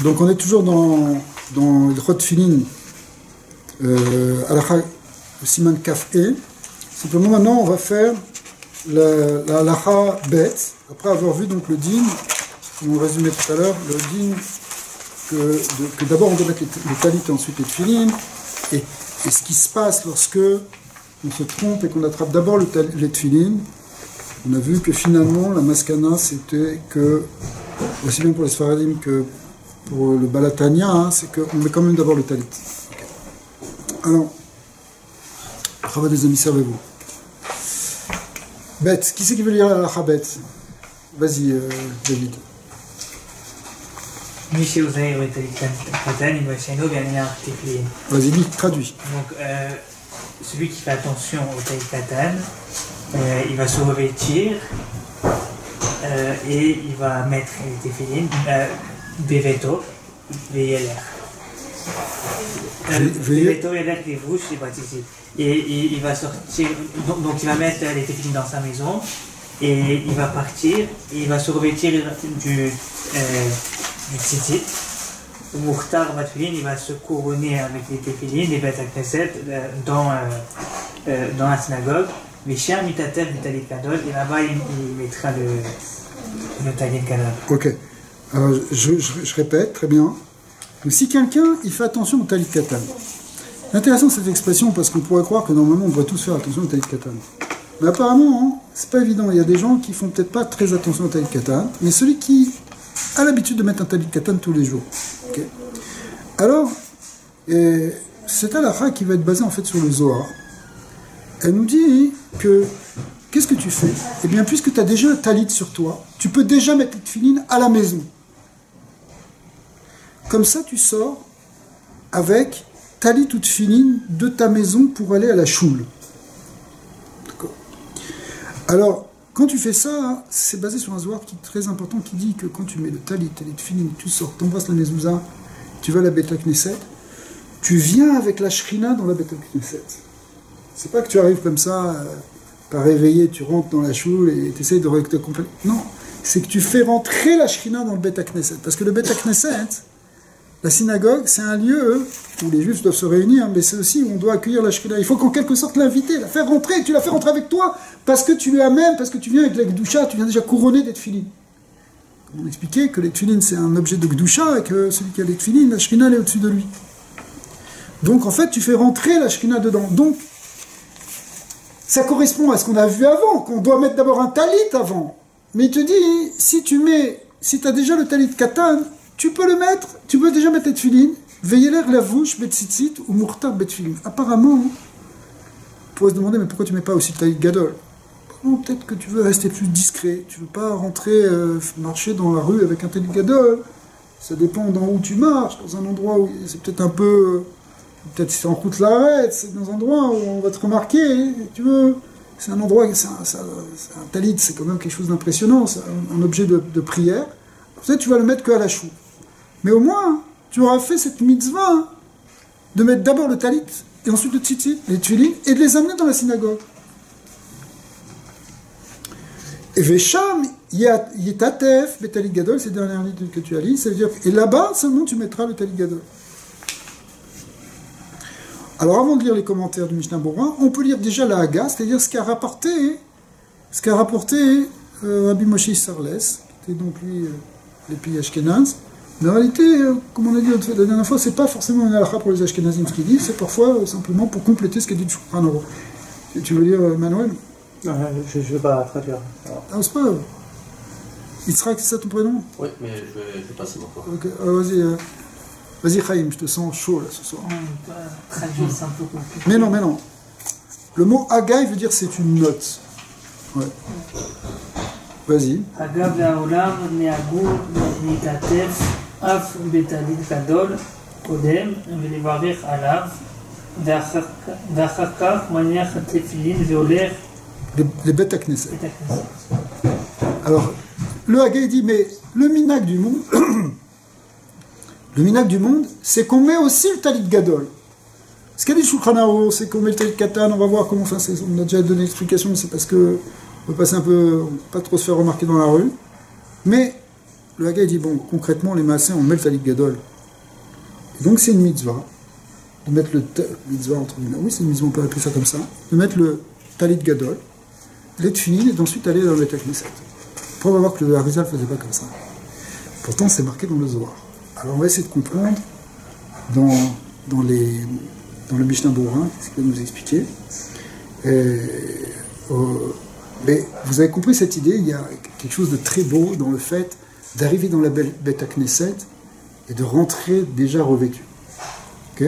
Donc on est toujours dans Ilchot Tefillin, Halakha Siman Kaf E. Simplement maintenant on va faire la Halakha Bet, après avoir vu donc le din, comme on résumait tout à l'heure, le din que d'abord on doit mettre les talit et ensuite les tefillin, et ce qui se passe lorsque on se trompe et qu'on attrape d'abord les tefillin. On a vu que finalement la maskana c'était que, aussi bien pour les Sfaradim que pour le Balatania, hein, c'est qu'on met quand même d'abord le talit. Okay. Alors, Chabad des amis, servez-vous. Bet, qui c'est qui veut lire la Chabad? Vas-y, David. Vas-y, dis, traduis. Donc, celui qui fait attention au talit katan, il va se revêtir et il va mettre les tefillin beveto, VLR. Beveto, VLR, les bouches, les baptisés. Et il va sortir, donc il va mettre les tefillin dans sa maison et il va partir et il va se revêtir du tzitzit. Au Mukhtar Batfilin, il va se couronner avec les tefillin, les Bet HaKnesset dans la synagogue. Mais Shia Mitatel du Talit Gadol, et là-bas il mettra le Talit Gadol. Ok. Alors je répète, très bien. Donc si quelqu'un il fait attention au Talit Katan. C'est intéressant cette expression parce qu'on pourrait croire que normalement on devrait tous faire attention au Talit Katan. Mais apparemment, hein, c'est pas évident. Il y a des gens qui font peut-être pas très attention au Talit Katan, mais celui qui a l'habitude de mettre un Talit Katan tous les jours. Okay. Alors, c'est halakha qui va être basé en fait sur le Zohar. Elle nous dit que, qu'est-ce que tu fais? Eh bien, puisque tu as déjà un talit sur toi, tu peux déjà mettre les tefillin à la maison. Comme ça, tu sors avec talit ou tefillin de ta maison pour aller à la choule. D'accord. Alors, quand tu fais ça, c'est basé sur un zohar qui est très important, qui dit que quand tu mets le talit et les tefillin, tu sors, t'embrasses la mezouza, tu vas à la Bet HaKnesset, tu viens avec la shrina dans la Bet HaKnesset. C'est pas que tu arrives comme ça, par réveillé, tu rentres dans la choule et tu essayes de recter complètement. Non, c'est que tu fais rentrer la Shrina dans le Bet HaKnesset. Parce que le Bet HaKnesset, la synagogue, c'est un lieu où les Juifs doivent se réunir, mais c'est aussi où on doit accueillir la Shrina. Il faut qu'en quelque sorte l'inviter, la faire rentrer. Tu la fais rentrer avec toi parce que tu lui amènes, parce que tu viens avec la Gdusha, tu viens déjà couronner des tefillin. On expliquait que les tefillin, c'est un objet de Gdusha et que celui qui a les tefillin, la Shrina, elle est au-dessus de lui. Donc en fait, tu fais rentrer la Shrina dedans. Donc, ça correspond à ce qu'on a vu avant, qu'on doit mettre d'abord un talit avant. Mais il te dit, si tu as déjà le talit katan, tu peux le mettre, tu peux déjà mettre les tefillin, veiller l'air la bouche, betzitzit ou murtar betfilin. Apparemment, on pourrait se demander, mais pourquoi tu ne mets pas aussi le talit gadol? Bon, peut-être que tu veux rester plus discret, tu ne veux pas rentrer, marcher dans la rue avec un talit gadol. Ça dépend d'en où tu marches, dans un endroit où c'est peut-être un peu... Peut-être si c'est en route l'arrête, c'est dans un endroit où on va te remarquer, tu veux. C'est un endroit, c'est un talit, c'est quand même quelque chose d'impressionnant, c'est un objet de prière. Peut-être tu vas le mettre qu'à la chou. Mais au moins, tu auras fait cette mitzvah de mettre d'abord le talit, et ensuite le tzitzit, les tefillin, et de les amener dans la synagogue. Et Vesham, Yetatef, Betalit Gadol, c'est la dernière ligne que tu as lu, ça veut dire, et là-bas seulement tu mettras le talit Gadol. Alors avant de lire les commentaires du Mishnah Berurah, on peut lire déjà la Haga, c'est-à-dire ce qu'a rapporté Rabbi Moshe Sarles, qui était donc lui les pays Ashkenaz. Mais en réalité, comme on a dit la dernière fois, c'est pas forcément une halakha pour les Ashkenazim ce qu'il dit, c'est parfois simplement pour compléter ce qu'a dit le Shulchan Aruch. Tu veux lire Emmanuel? Non, je ne veux pas traduire. Ah, c'est pas grave. Yitzhak, c'est ça ton prénom? Oui, mais je vais passer mon temps. Okay. Vas-y, Chaim, je te sens chaud là ce soir. Traduire, c'est un peu compliqué. Mais non. Le mot Haga, il veut dire c'est une note. Ouais. Vas-y. Haga ve'aolam ne'agu nitatef af betalit gadol kodem ve'levarech alav ve'achar kach maniach tefillin ve'oler. Les Bet HaKnesset. Alors, le Haga, il dit, mais le minag du monde... Le minag du monde, c'est qu'on met aussi le talit gadol. Ce qu'a dit Shulchan Aruch, c'est qu'on met le talit katan, on va voir comment, enfin, on a déjà donné l'explication, c'est parce que on veut passer un peu, pas trop se faire remarquer dans la rue. Mais le Haga dit, bon, concrètement, les Maaseh, on met le Talit Gadol. Et donc, c'est une mitzvah, de mettre le mitzvah entre guillemets. Oui, c'est une mitzvah, on peut appeler ça comme ça. De mettre le Talit Gadol, les tefilin, et d'ensuite aller dans le Bet HaKnesset. On va voir que le Harizal ne faisait pas comme ça. Pourtant, c'est marqué dans le Zohar. Alors, on va essayer de comprendre dans le Mishnah Berurah, ce qu'il va nous expliquer. Mais vous avez compris cette idée, il y a quelque chose de très beau dans le fait d'arriver dans la Bet HaKnesset et de rentrer déjà revêtu. Ok?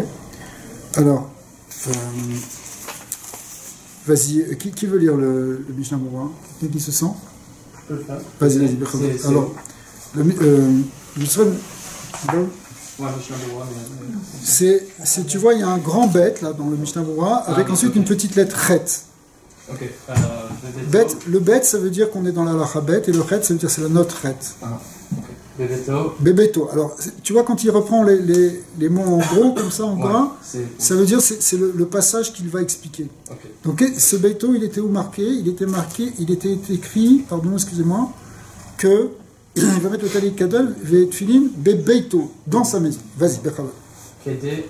Alors, vas-y, qui veut lire le Mishnah Berurah? Qui se sent? Je peux le faire. Vas-y. Alors, tu vois, il y a un grand bet là dans le Mishnah Berurah avec ensuite une petite lettre chet. Ok. Le bet, ça veut dire qu'on est dans la lacha bet, et le chet, ça veut dire c'est la note chet. Ah, ok. Bebeto. Bebeto. Alors, tu vois, quand il reprend les mots en gros, comme ça, en gras, ça veut dire c'est le passage qu'il va expliquer. Okay. Donc, ce beito, il était où marqué? Il était écrit, pardon, excusez-moi, que il va mettre le talit gadol, ve tefilin, bebeito, dans sa maison. Vas-y, Bechava. Kede,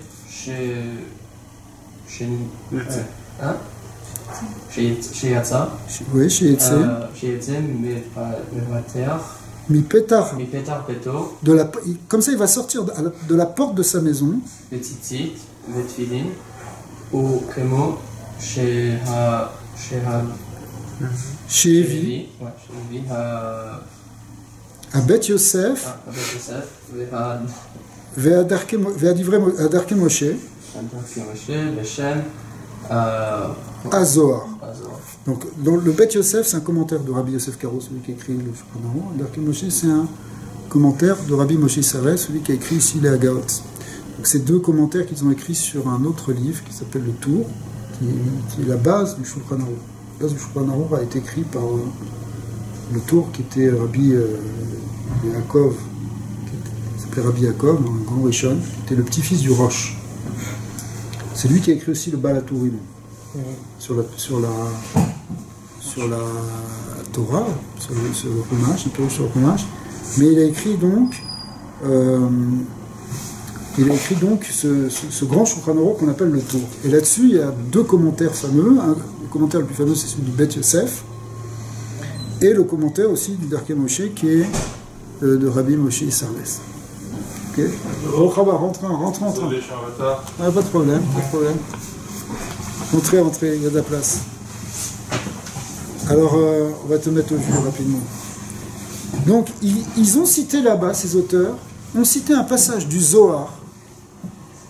hein? Chez Yatsa. Oui, chez Yetze. Chez Yetze, mais Mi pétar. Peto. Comme ça, il va sortir de la porte de sa maison. Petitit, Vetfilin, ou Kremo, chez Evi. Ouais, chez Evi. À Bet Yosef. À Bet Yosef. Ve'adarke Moshe. Beshem. Azohar. Donc, dans le Bet Yosef, c'est un commentaire de Rabbi Yosef Karo, celui qui a écrit le Shulchan Aruch. Adarke Moshe, c'est un commentaire de Rabbi Moshe Sarel, celui qui a écrit ici les Hagaot. Donc, c'est deux commentaires qu'ils ont écrits sur un autre livre qui s'appelle le Tour, qui est la base du Shulchan Aruch. La base du Shulchan Aruch a été écrit par le Tour, qui était Rabbi Yaakov, qui s'appelait Rabbi Yaakov, un grand Rishon, qui était le petit-fils du Rosh. C'est lui qui a écrit aussi le Baal HaTurim sur la Torah, sur le Chumash, un peu sur le Chumash. Mais il a écrit donc ce grand Shulchan Aruch qu'on appelle le Tour. Et là-dessus, il y a deux commentaires fameux. Le commentaire le plus fameux, c'est celui du Bet Yosef, et le commentaire aussi du Darke Moshe, qui est de Rabbi Moshe Sarles. Ok. Rentrez. Ah, pas de problème. Entrez, il y a de la place. Alors, on va te mettre au jus rapidement. Donc, ils ont cité là-bas, ces auteurs, ont cité un passage du Zohar.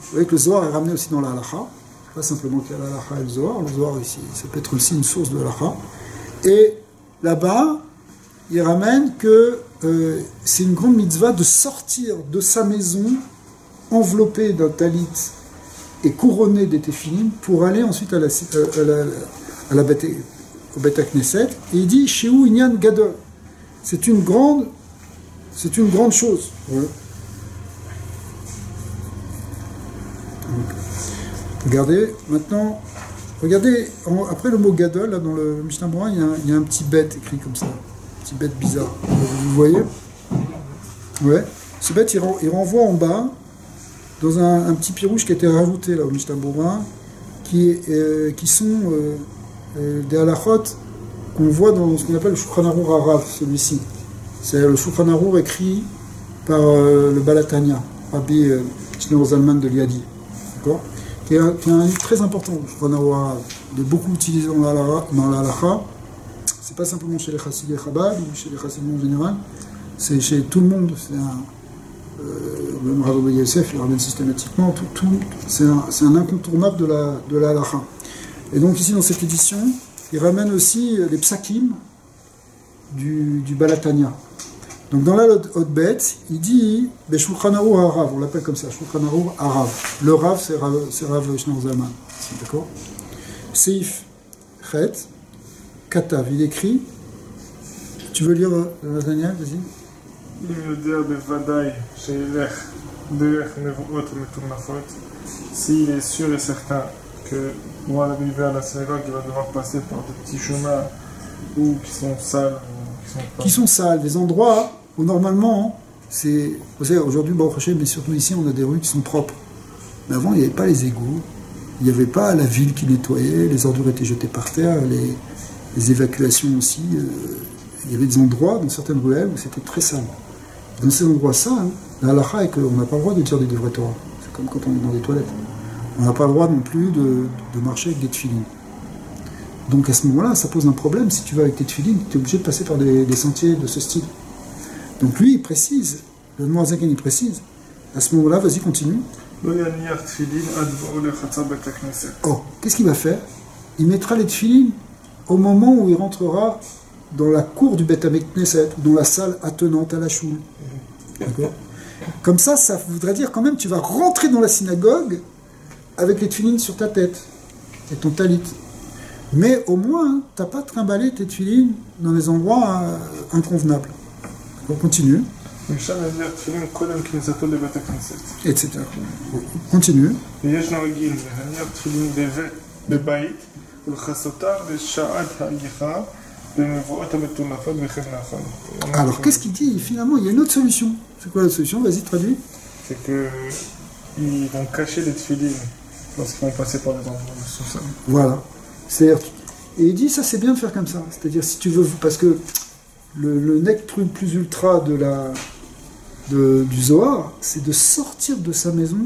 Vous voyez que le Zohar est ramené aussi dans la Halacha. Pas simplement qu'il y a la Halacha et le Zohar. Le Zohar, ici, ça peut être aussi une source de Halacha. Et là-bas, il ramène que c'est une grande mitzvah de sortir de sa maison enveloppé d'un talit et couronné des tefilin pour aller ensuite au Bet HaKnesset. Et il dit Sheu Inyan Gadol. C'est une grande chose. Ouais. Regardez maintenant. Regardez, après le mot Gadol, là, dans le Mishnah Berurah, il y a un petit bête écrit comme ça. Un petit bête bizarre. Vous voyez? Ouais. Ce bête, il renvoie en bas, dans un petit pirouge qui a été rajouté là, au Mishnah Berurah, qui sont des halachot qu'on voit dans ce qu'on appelle le Shulchan Aruch Arav, celui-ci. C'est le Shulchan Aruch écrit par le Baal HaTanya, Rabbi Shneur Zalman de Liadi. D'accord? Qui est un livre très important, le Shulchan Aruch Arav. Il est beaucoup utilisé dans la halacha. C'est pas simplement chez les Chassidés Chabad ou chez les Chassidim en général, c'est chez tout le monde. C'est même Rav Ovadia Yosef, il le ramène systématiquement. C'est un incontournable de la halacha. Et donc ici dans cette édition, il ramène aussi les psakim du Baal HaTanya. Donc dans la Hotbet, il dit Shulchan Aruch Arav, on l'appelle comme ça, Shulchan Aruch Arav. Le Rav, c'est Rav Shneur Zalman. D'accord? Seif Chet, Katav, il écrit. Tu veux lire Nathaniel, vas-y. S'il est sûr et certain que pour arriver à la synagogue, il va devoir passer par des petits chemins qui sont sales. Qui sont sales, des endroits où normalement Vous savez, aujourd'hui, Baruch Hashem, mais surtout ici, on a des rues qui sont propres. Mais avant, il n'y avait pas les égouts, il n'y avait pas la ville qui nettoyait, les ordures étaient jetées par terre, les évacuations aussi. Il y avait des endroits, dans certaines ruelles, où c'était très sale. Dans ces endroits sales, la halakha est qu'on n'a pas le droit de dire des vrais Torah. C'est comme quand on est dans des toilettes. On n'a pas le droit non plus de marcher avec des tefilines. Donc à ce moment-là, ça pose un problème. Si tu vas avec tes tefilines, tu es obligé de passer par des sentiers de ce style. Donc lui, il précise, le Noirzaken, il précise. À ce moment-là, vas-y, continue. Oh, qu'est-ce qu'il va faire? Il mettra les tefilines au moment où il rentrera dans la cour du Beth Knesset, ou dans la salle attenante à la choule. D'accord? Comme ça voudrait dire quand même tu vas rentrer dans la synagogue avec les tefilines sur ta tête et ton talit. Mais au moins, tu n'as pas trimballé tes tefilines dans des endroits inconvenables. On continue. Etc. Continue. Alors, qu'est-ce qu'il dit? Finalement, il y a une autre solution. C'est quoi la solution? Vas-y, traduis. C'est qu'ils vont cacher les tefilines lorsqu'ils vont passer par des endroits sous ça. Voilà. Et il dit, ça c'est bien de faire comme ça. C'est-à-dire, si tu veux, parce que le nec plus ultra du Zohar, c'est de sortir de sa maison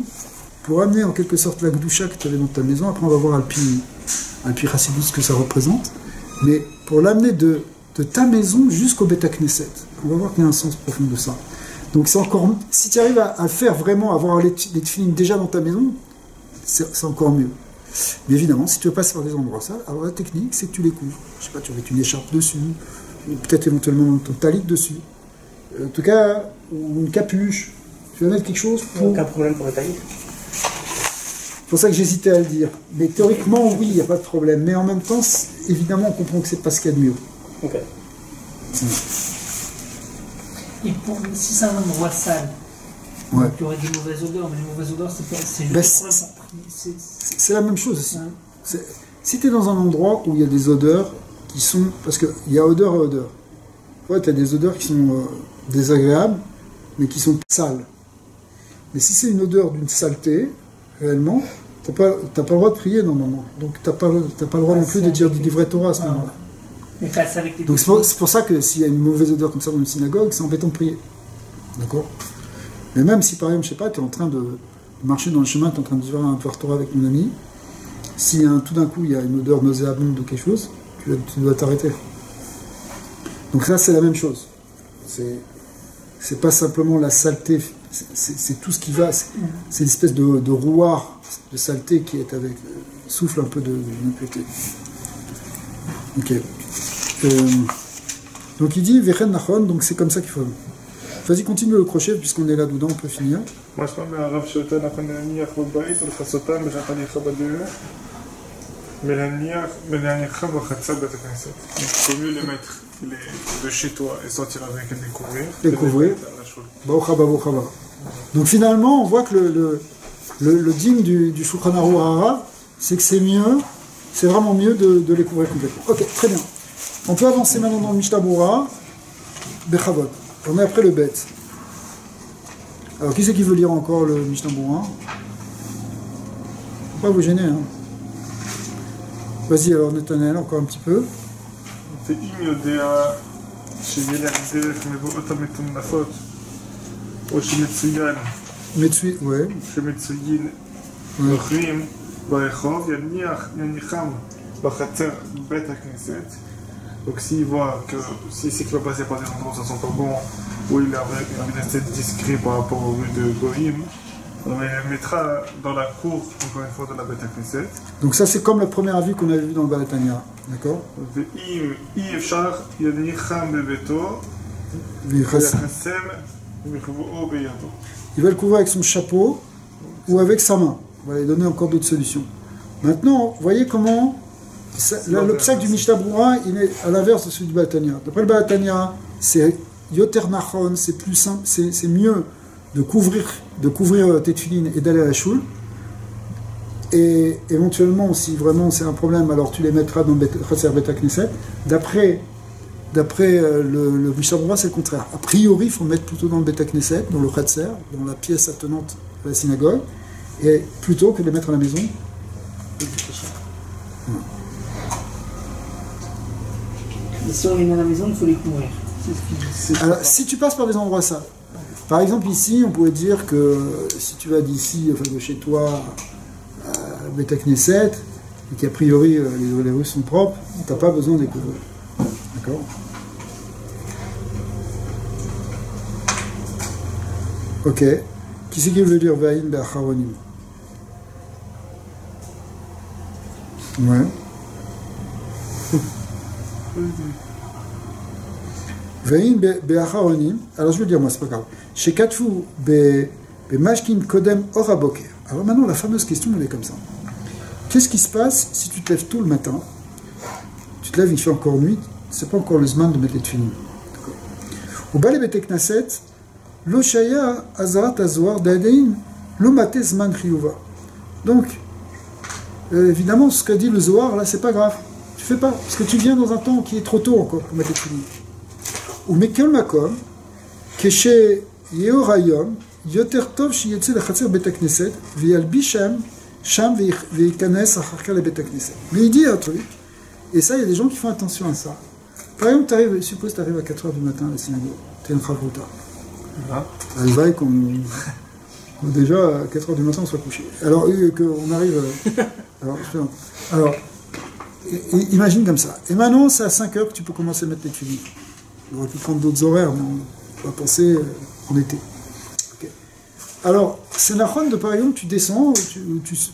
pour amener en quelque sorte la Gdusha que tu avais dans ta maison. Après, on va voir Alpi Chassidut ce que ça représente. Mais pour l'amener de ta maison jusqu'au Beth Knesset. On va voir qu'il y a un sens profond de ça. Donc c'est encore, si tu arrives à faire vraiment, à avoir les tefilines déjà dans ta maison, c'est encore mieux. Mais évidemment, si tu veux passer par des endroits sales, alors la technique, c'est que tu les couvres. Je sais pas, tu vas mettre une écharpe dessus, ou peut-être éventuellement ton talit dessus. En tout cas, ou une capuche. Tu vas mettre quelque chose pour... Aucun problème pour le talit. C'est pour ça que j'hésitais à le dire. Mais théoriquement, oui, il n'y a pas de problème. Mais en même temps, évidemment, on comprend que c'est pas ce qu'il y a de mieux. Ok. Et si c'est un endroit sale, Ouais. il y aurait des mauvaises odeurs, mais les mauvaises odeurs, c'est c'est la même chose aussi. Si tu es dans un endroit où il y a des odeurs qui sont... Parce qu'il y a odeur et odeur. Ouais, tu as des odeurs qui sont désagréables, mais qui sont sales. Mais si c'est une odeur d'une saleté, réellement, tu n'as pas le droit de prier normalement. Donc tu n'as pas le droit non plus de dire du livret Torah à ce moment-là. Donc c'est pour ça que s'il y a une mauvaise odeur comme ça dans une synagogue, c'est embêtant de prier. D'accord? Mais même si par exemple, je sais pas, tu es en train de marcher dans le chemin, tu es en train de vivre un Dvar Torah avec ton ami, si tout d'un coup il y a une odeur nauséabonde de quelque chose, tu dois t'arrêter. Donc ça c'est la même chose. C'est pas simplement la saleté, c'est tout ce qui va, c'est l'espèce de rouard de saleté qui est avec, souffle un peu d'impureté. Ok. Donc il dit Vechen Nachon, donc c'est comme ça qu'il faut. Vas-y, continue le crochet, puisqu'on est là-dedans, on peut finir. Moi je parle à Rav Shotan, à Naniach, Bobait, ou le Chasotan, mais j'attends les Chabadeux. Mais Naniach, Bachatsa, Beth Knesset. Donc il faut mieux les mettre de chez toi et sortir avec et découvrir. Découvrir. Donc finalement, on voit que le digne du Shulchan Aruch Hara, c'est que c'est mieux, c'est vraiment mieux de les couvrir complètement. Ok, très bien. On peut avancer maintenant dans le Mishnah Berurah, Bechavot. On est après le Bet. Alors, qui c'est qui veut lire encore le Mishnah Berurah? Faut pas vous gêner, hein. Vas-y, alors, Netanel, encore un petit peu. ואם יודע שילך דרך מבואות המטונפות או שמצוין ouais. שמצוין נוכרים ברחוב יניחם בחצר בית הכנסת. Donc s'il voit que si c'est qu'il va passer par des endroits où ça sent pas bon, où il a envie d'être discret par rapport aux rues de Goïm, on les mettra dans la cour, encore une fois, de la Beth Knesset. Donc ça c'est comme le premier avis qu'on avait vu dans le Balatania, d'accord? Il va le couvrir avec son chapeau ou avec sa main. On va lui donner encore d'autres solutions. Maintenant, vous voyez comment le psaque du Mishnah Berurah, il est à l'inverse de celui du Balatania. D'après le Balatania, c'est Yoter Nachon, c'est plus simple, c'est mieux de couvrir tes tefilines et d'aller à la choule. Et éventuellement, si vraiment c'est un problème, alors tu les mettras dans le Chatzer Beth Knesset. D'après d'après le Mishnah Berurah, c'est le contraire. A priori, il faut mettre plutôt dans le Beit Knesset, dans le Chatzer, dans la pièce attenante à la synagogue, et plutôt que de les mettre à la maison. Et si on les met à la maison, il faut les couvrir. Alors, si tu passes par des endroits ça, par exemple ici, on pourrait dire que si tu vas d'ici, enfin de chez toi, à Beit Knesset, et qu'a priori les rues sont propres, tu n'as pas besoin de les couvrir. D'accord? Ok. Qui c'est qui veut dire Vaïn Be'acharonim? Ouais. Vaïn Be'acharonim. Alors je veux dire, moi, c'est pas grave. Chez Katfou Be'mashkin Kodem Oraboker. Alors maintenant, la fameuse question, elle est comme ça. Qu'est-ce qui se passe si tu te lèves tôt le matin? Tu te lèves, il fait encore nuit, c'est pas encore le zman de mettre les tefilin. Au Bale Beit Knesset, lo shaya azarat azwar d'adain lo mate zman chiyuva. Donc, évidemment, ce qu'a dit le Zohar, là, c'est pas grave. Tu fais pas, parce que tu viens dans un temps qui est trop tôt encore pour mettre les tefilin. Ou mekel makom, keshe yeorayom, yoter tov shiyetze lechatzer Beit Knesset, v'yalbishem sham v'yikanes acharka le Beit Knesset. Mais il dit un truc. Et ça, il y a des gens qui font attention à ça. Par exemple, suppose que tu arrives à 4h du matin à la synagogue, tu es un chavruta. Il va qu'on déjà à 4h du matin on soit couché. Alors, qu'on arrive. Alors, imagine comme ça. Et maintenant, c'est à 5h que tu peux commencer à mettre les tefilin. On aurait pu prendre d'autres horaires, mais on va penser en été. Okay. Alors, c'est nachon de par exemple, tu descends,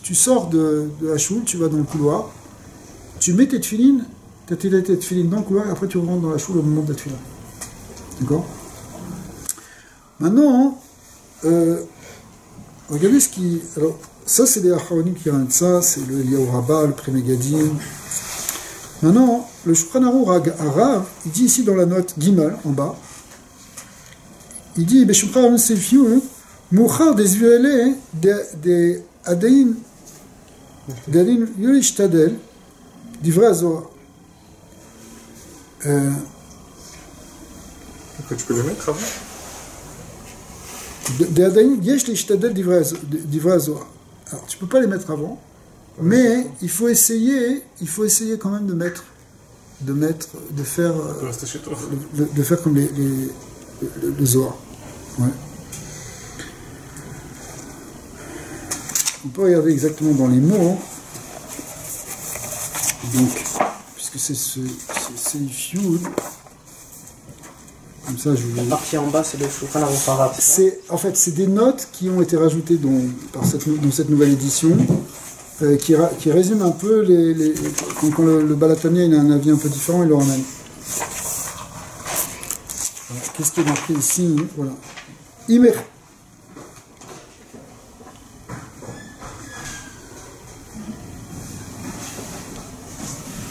tu sors de la choule, tu vas dans le couloir. Tu mets tes tefilin, tes tefilin dans le couloir, et après tu rentres dans la choule au moment de la tefila. D'accord? Maintenant, regardez ce qui... Alors, ça c'est les Acharonim qui ramènent ça, c'est le Eliyahu Rabbah, le Prémégadim. Maintenant, le Shulchan Aruch Arav, il dit ici dans la note Gimel, en bas, il dit, Beshulchan Sefiou, Mouchar des ULE, des Adain, Dalin Yulish Tadel, Divrei Zohar. Pourquoi tu peux les mettre avant? Alors tu peux pas les mettre avant, mais il faut essayer quand même de faire comme le Zohar. Ouais. On peut regarder exactement dans les mots. Hein. Donc, puisque c'est Yud, comme ça je vous... La partie en bas, c'est le Shulchan Aruch Arav. En fait, c'est des notes qui ont été rajoutées dans cette nouvelle édition, qui résument un peu quand le Balatania il a un avis un peu différent, il le ramène. Voilà. Qu'est-ce qui est marqué ici? Voilà. Imer.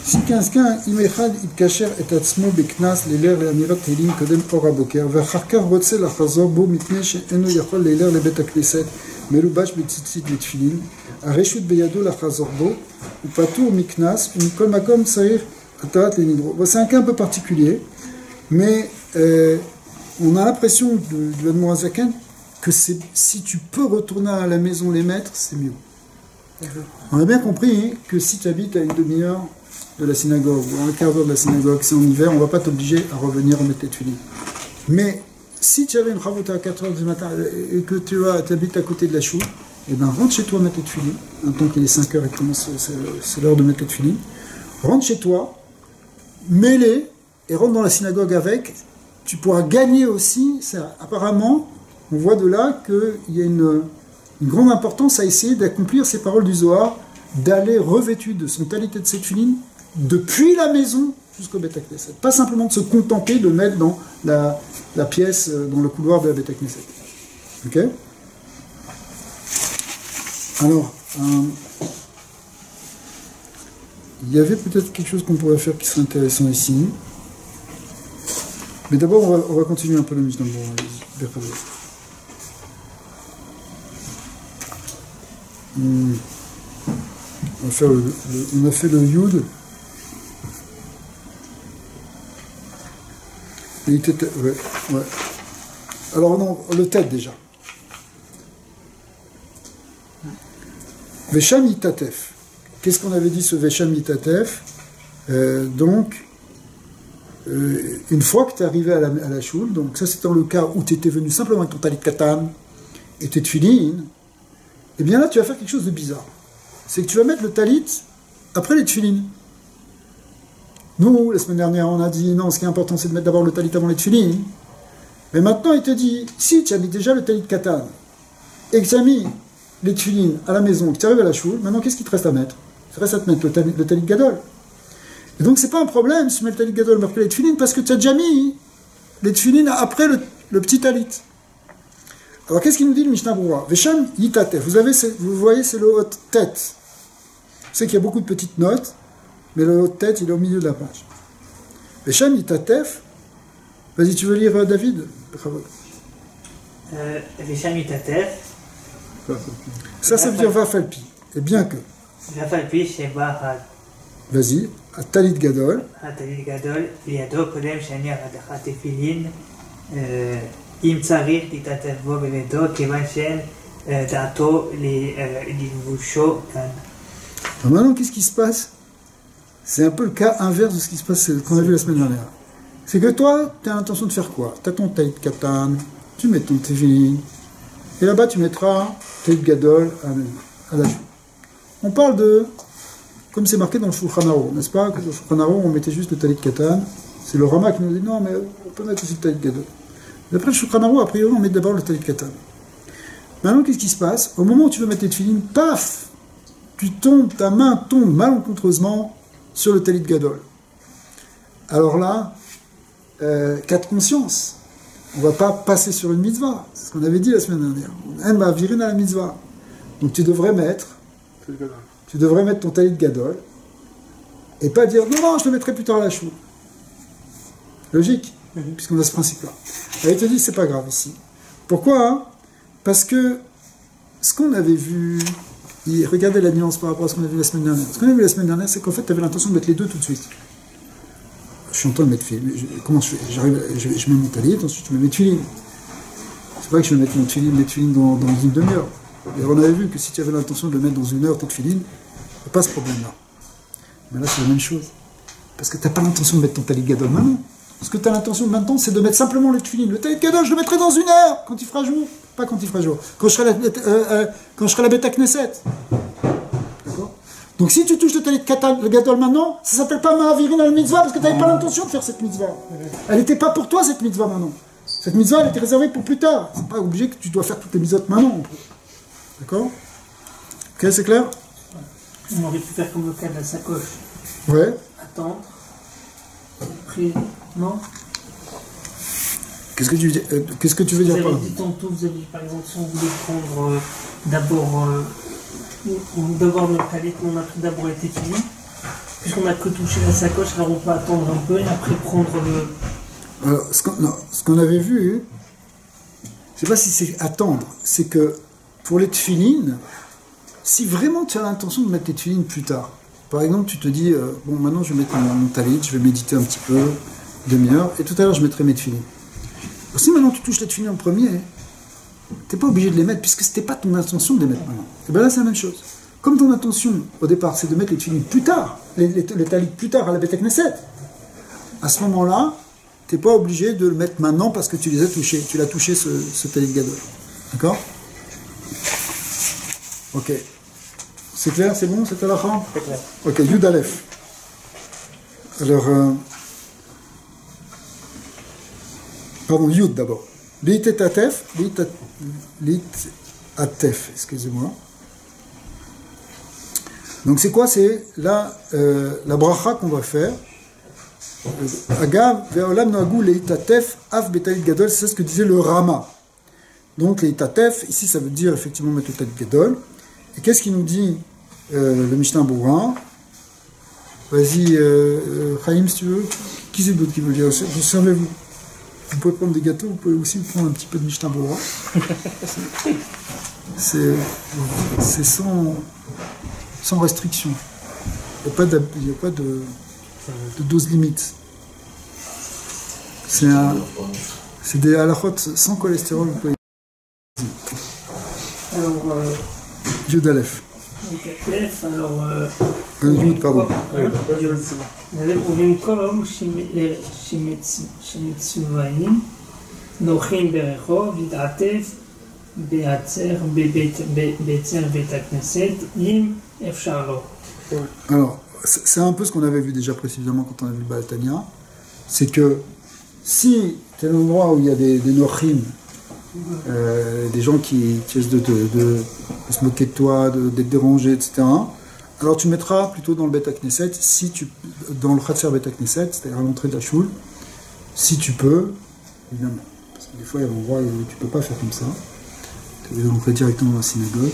Si quelqu'un imechad itkacher et atzmo beknas leler leamirat tehilim kodem or haboker ואחר כך רוצה לחזור בו מפני שאינו יכול ללר לבית הכנסת מלובש בציצית לתפילין הרשות בידו לחזור בו ופטור מקנס ומכל מקום צריך התרת לנדרו. C'est un cas un peu particulier, mais on a l'impression de l'Admor HaZaken que si tu peux retourner à la maison les mettre, c'est mieux. On a bien compris que si tu habites à une demi-heure de la synagogue, ou un quart d'heure de la synagogue, c'est en hiver, on ne va pas t'obliger à revenir remettre tes tefilin. Mais si tu avais une chavruta à 4h du matin et que tu habites à côté de la choule, eh ben rentre chez toi mettre tes tefilin. Maintenant qu'il est 5h et c'est l'heure de mettre tes tefilin. Rentre chez toi, mets-les et rentre dans la synagogue avec. Tu pourras gagner aussi. Apparemment, on voit de là qu'il y a une grande importance à essayer d'accomplir ces paroles du Zohar, d'aller revêtu de son talit et de ses tefilin depuis la maison jusqu'au Beit Knesset. Pas simplement de se contenter de mettre dans la pièce, dans le couloir de la Beit Knesset. Ok? Alors, il y avait peut-être quelque chose qu'on pourrait faire qui serait intéressant ici. Mais d'abord, on va continuer un peu le Mishnah Berurah. On a fait le Yud. Ouais, ouais. Alors non, le tête déjà. Vesham Yitatef. Qu'est-ce qu'on avait dit ce Vesham Yitatef? Donc, une fois que tu es arrivé à la choule, donc ça c'est dans le cas où tu étais venu simplement avec ton talit katan et tes tefilin, et bien là tu vas faire quelque chose de bizarre. C'est que tu vas mettre le talit après les tefilin. Nous, la semaine dernière, on a dit non, ce qui est important c'est de mettre d'abord le talit avant les tefilin. Mais maintenant il te dit, si tu as mis déjà le talit katan et que tu as mis les tefilin à la maison, que tu arrives à la choule, maintenant qu'est-ce qu'il te reste à mettre? Il te reste à te mettre le talit gadol. Et donc c'est pas un problème si tu mets le talit gadol après les tefilin parce que tu as déjà mis les tefilin après le petit talit. Alors qu'est-ce qu'il nous dit le Mishnah Berurah? Vesham Yitatef. Vous voyez, c'est le haut tête. Vous savez qu'il y a beaucoup de petites notes, mais le haut tête il est au milieu de la page. Vesham Yitatef. Vas-y, tu veux lire David? Vesham Yitatef. Ça veut dire Vafalpi. Et bien que. Vafalpi Sheba. Vas-y, Talit Gadol. Talit Gadol, לידו קודם שאני הדחת תפילין, אם צריך להתעטף בו בביתו, כיוון שאין דעתו ללבושו כאן. Maintenant, qu'est-ce qui se passe? C'est un peu le cas inverse de ce qui se passe qu'on a vu la semaine dernière. C'est que toi, tu as l'intention de faire quoi? Tu as ton talit katan, tu mets ton tefillin, et là-bas tu mettras talit gadol à la joue. On parle de, comme c'est marqué dans le Shulchan Aruch, n'est-ce pas? Que dans le Shulchan Aruch, on mettait juste le talit katan. C'est le Rama qui nous dit non, mais on peut mettre aussi le talit gadol. D'après le Shulchan Aruch, a priori, on met d'abord le talit katan. Maintenant, qu'est-ce qui se passe? Au moment où tu veux mettre tes tefillin, paf! Ta main tombe malencontreusement sur le talit gadol. Alors là, cas de conscience. On ne va pas passer sur une mitzvah. C'est ce qu'on avait dit la semaine dernière. On va virer à la mitzvah. Donc tu devrais mettre ton talit gadol et pas dire non, je le mettrai plus tard à la choule. Logique, puisqu'on a ce principe-là. Et il te dit c'est pas grave ici. Pourquoi? Hein? Parce que ce qu'on avait vu, regardez la nuance par rapport à ce qu'on a vu la semaine dernière. Ce qu'on a vu la semaine dernière, c'est qu'en fait tu avais l'intention de mettre les deux tout de suite. Je suis en train de mettre comment je fais? Je mets mon talit, ensuite je mets mes tuilines. C'est pas que je vais mettre mes tuilines dans une demi-heure. Et on avait vu que si tu avais l'intention de le mettre dans une heure, tes tuilines, il n'y a pas ce problème-là. Mais là, c'est la même chose. Parce que tu n'as pas l'intention de mettre ton talit gadol maintenant. Ce que tu as l'intention maintenant, c'est de mettre simplement les tuilines. Le talit gadol, je le mettrai dans une heure, quand il fera jour. Pas quand il fera jour. Quand je serai la Beta Knesset. Donc si tu touches le gadol maintenant, ça s'appelle pas Ma'avirin al mitzvah parce que tu n'avais pas l'intention de faire cette mitzvah. Elle n'était pas pour toi cette mitzvah maintenant. Cette mitzvah elle était réservée pour plus tard. C'est pas obligé que tu dois faire toutes les mitzvot maintenant. D'accord? Ok, c'est clair? On aurait pu faire comme le cas de la sacoche. Ouais. Attendre. Après, non? Qu'est-ce que tu veux dire par là? Vous avez dit tantôt, vous avez dit par exemple si on voulait prendre d'abord le talit, on a pris d'abord les tefillin. Puisqu'on n'a que touché la sacoche, alors on peut attendre un peu et après prendre le... Alors, ce qu'on avait vu, je ne sais pas si c'est attendre, c'est que pour les tefillin, si vraiment tu as l'intention de mettre tes tefillin plus tard, par exemple tu te dis, bon maintenant je vais mettre mon talit, je vais méditer un petit peu, demi-heure, et tout à l'heure je mettrai mes tefillin. Si maintenant tu touches les tefillin en premier, tu n'es pas obligé de les mettre, puisque ce n'était pas ton intention de les mettre maintenant. Et bien là c'est la même chose. Comme ton intention au départ c'est de mettre les tefillin plus tard, les talits plus tard à la Beta Knesset, à ce moment-là, tu n'es pas obligé de le mettre maintenant parce que tu les as touchés, tu l'as touché ce talit gadol. D'accord? Ok. C'est clair, c'est bon, c'est à la fin? C'est clair. Ok, Yud Aleph. Alors, pardon, Yud d'abord. Lit Atef, excusez-moi. Donc c'est quoi? C'est la bracha qu'on va faire. Agav ve'olam noagu leitatef af betalit gadol, c'est ce que disait le Rama. Donc leitatef, ici ça veut dire effectivement mettre le talit gadol. Et qu'est-ce qu'il nous dit le Mishnah Berurah? Vas-y, Chaim, si tu veux. Qui c'est d'autre qui veut dire? Vous savez, vous pouvez prendre des gâteaux, vous pouvez aussi prendre un petit peu de Mishnah Berurah. C'est sans restriction. Il n'y a pas de dose limite. C'est des halachot sans cholestérol. Alors, Yud Aleph. alors, Yud, pardon. ובמקום שמצווים נוחים ברחוב, להתעטף בעצר בית הכנסת, אם אפשר לו. Alors, c'est un peu ce qu'on avait vu déjà précisément quand on a vu le Baal Tanya. C'est que si tu es dans un endroit où il y a des nochim, des gens qui essaient de se moquer de toi, d'être dérangés, etc., alors tu mettras plutôt dans le Beit HaKnesset, dans le Khatser Beit HaKnesset, c'est-à-dire à l'entrée de la choule, si tu peux, évidemment. Parce que des fois, il y a des endroits où tu ne peux pas faire comme ça. Tu veux rentrer directement dans la synagogue.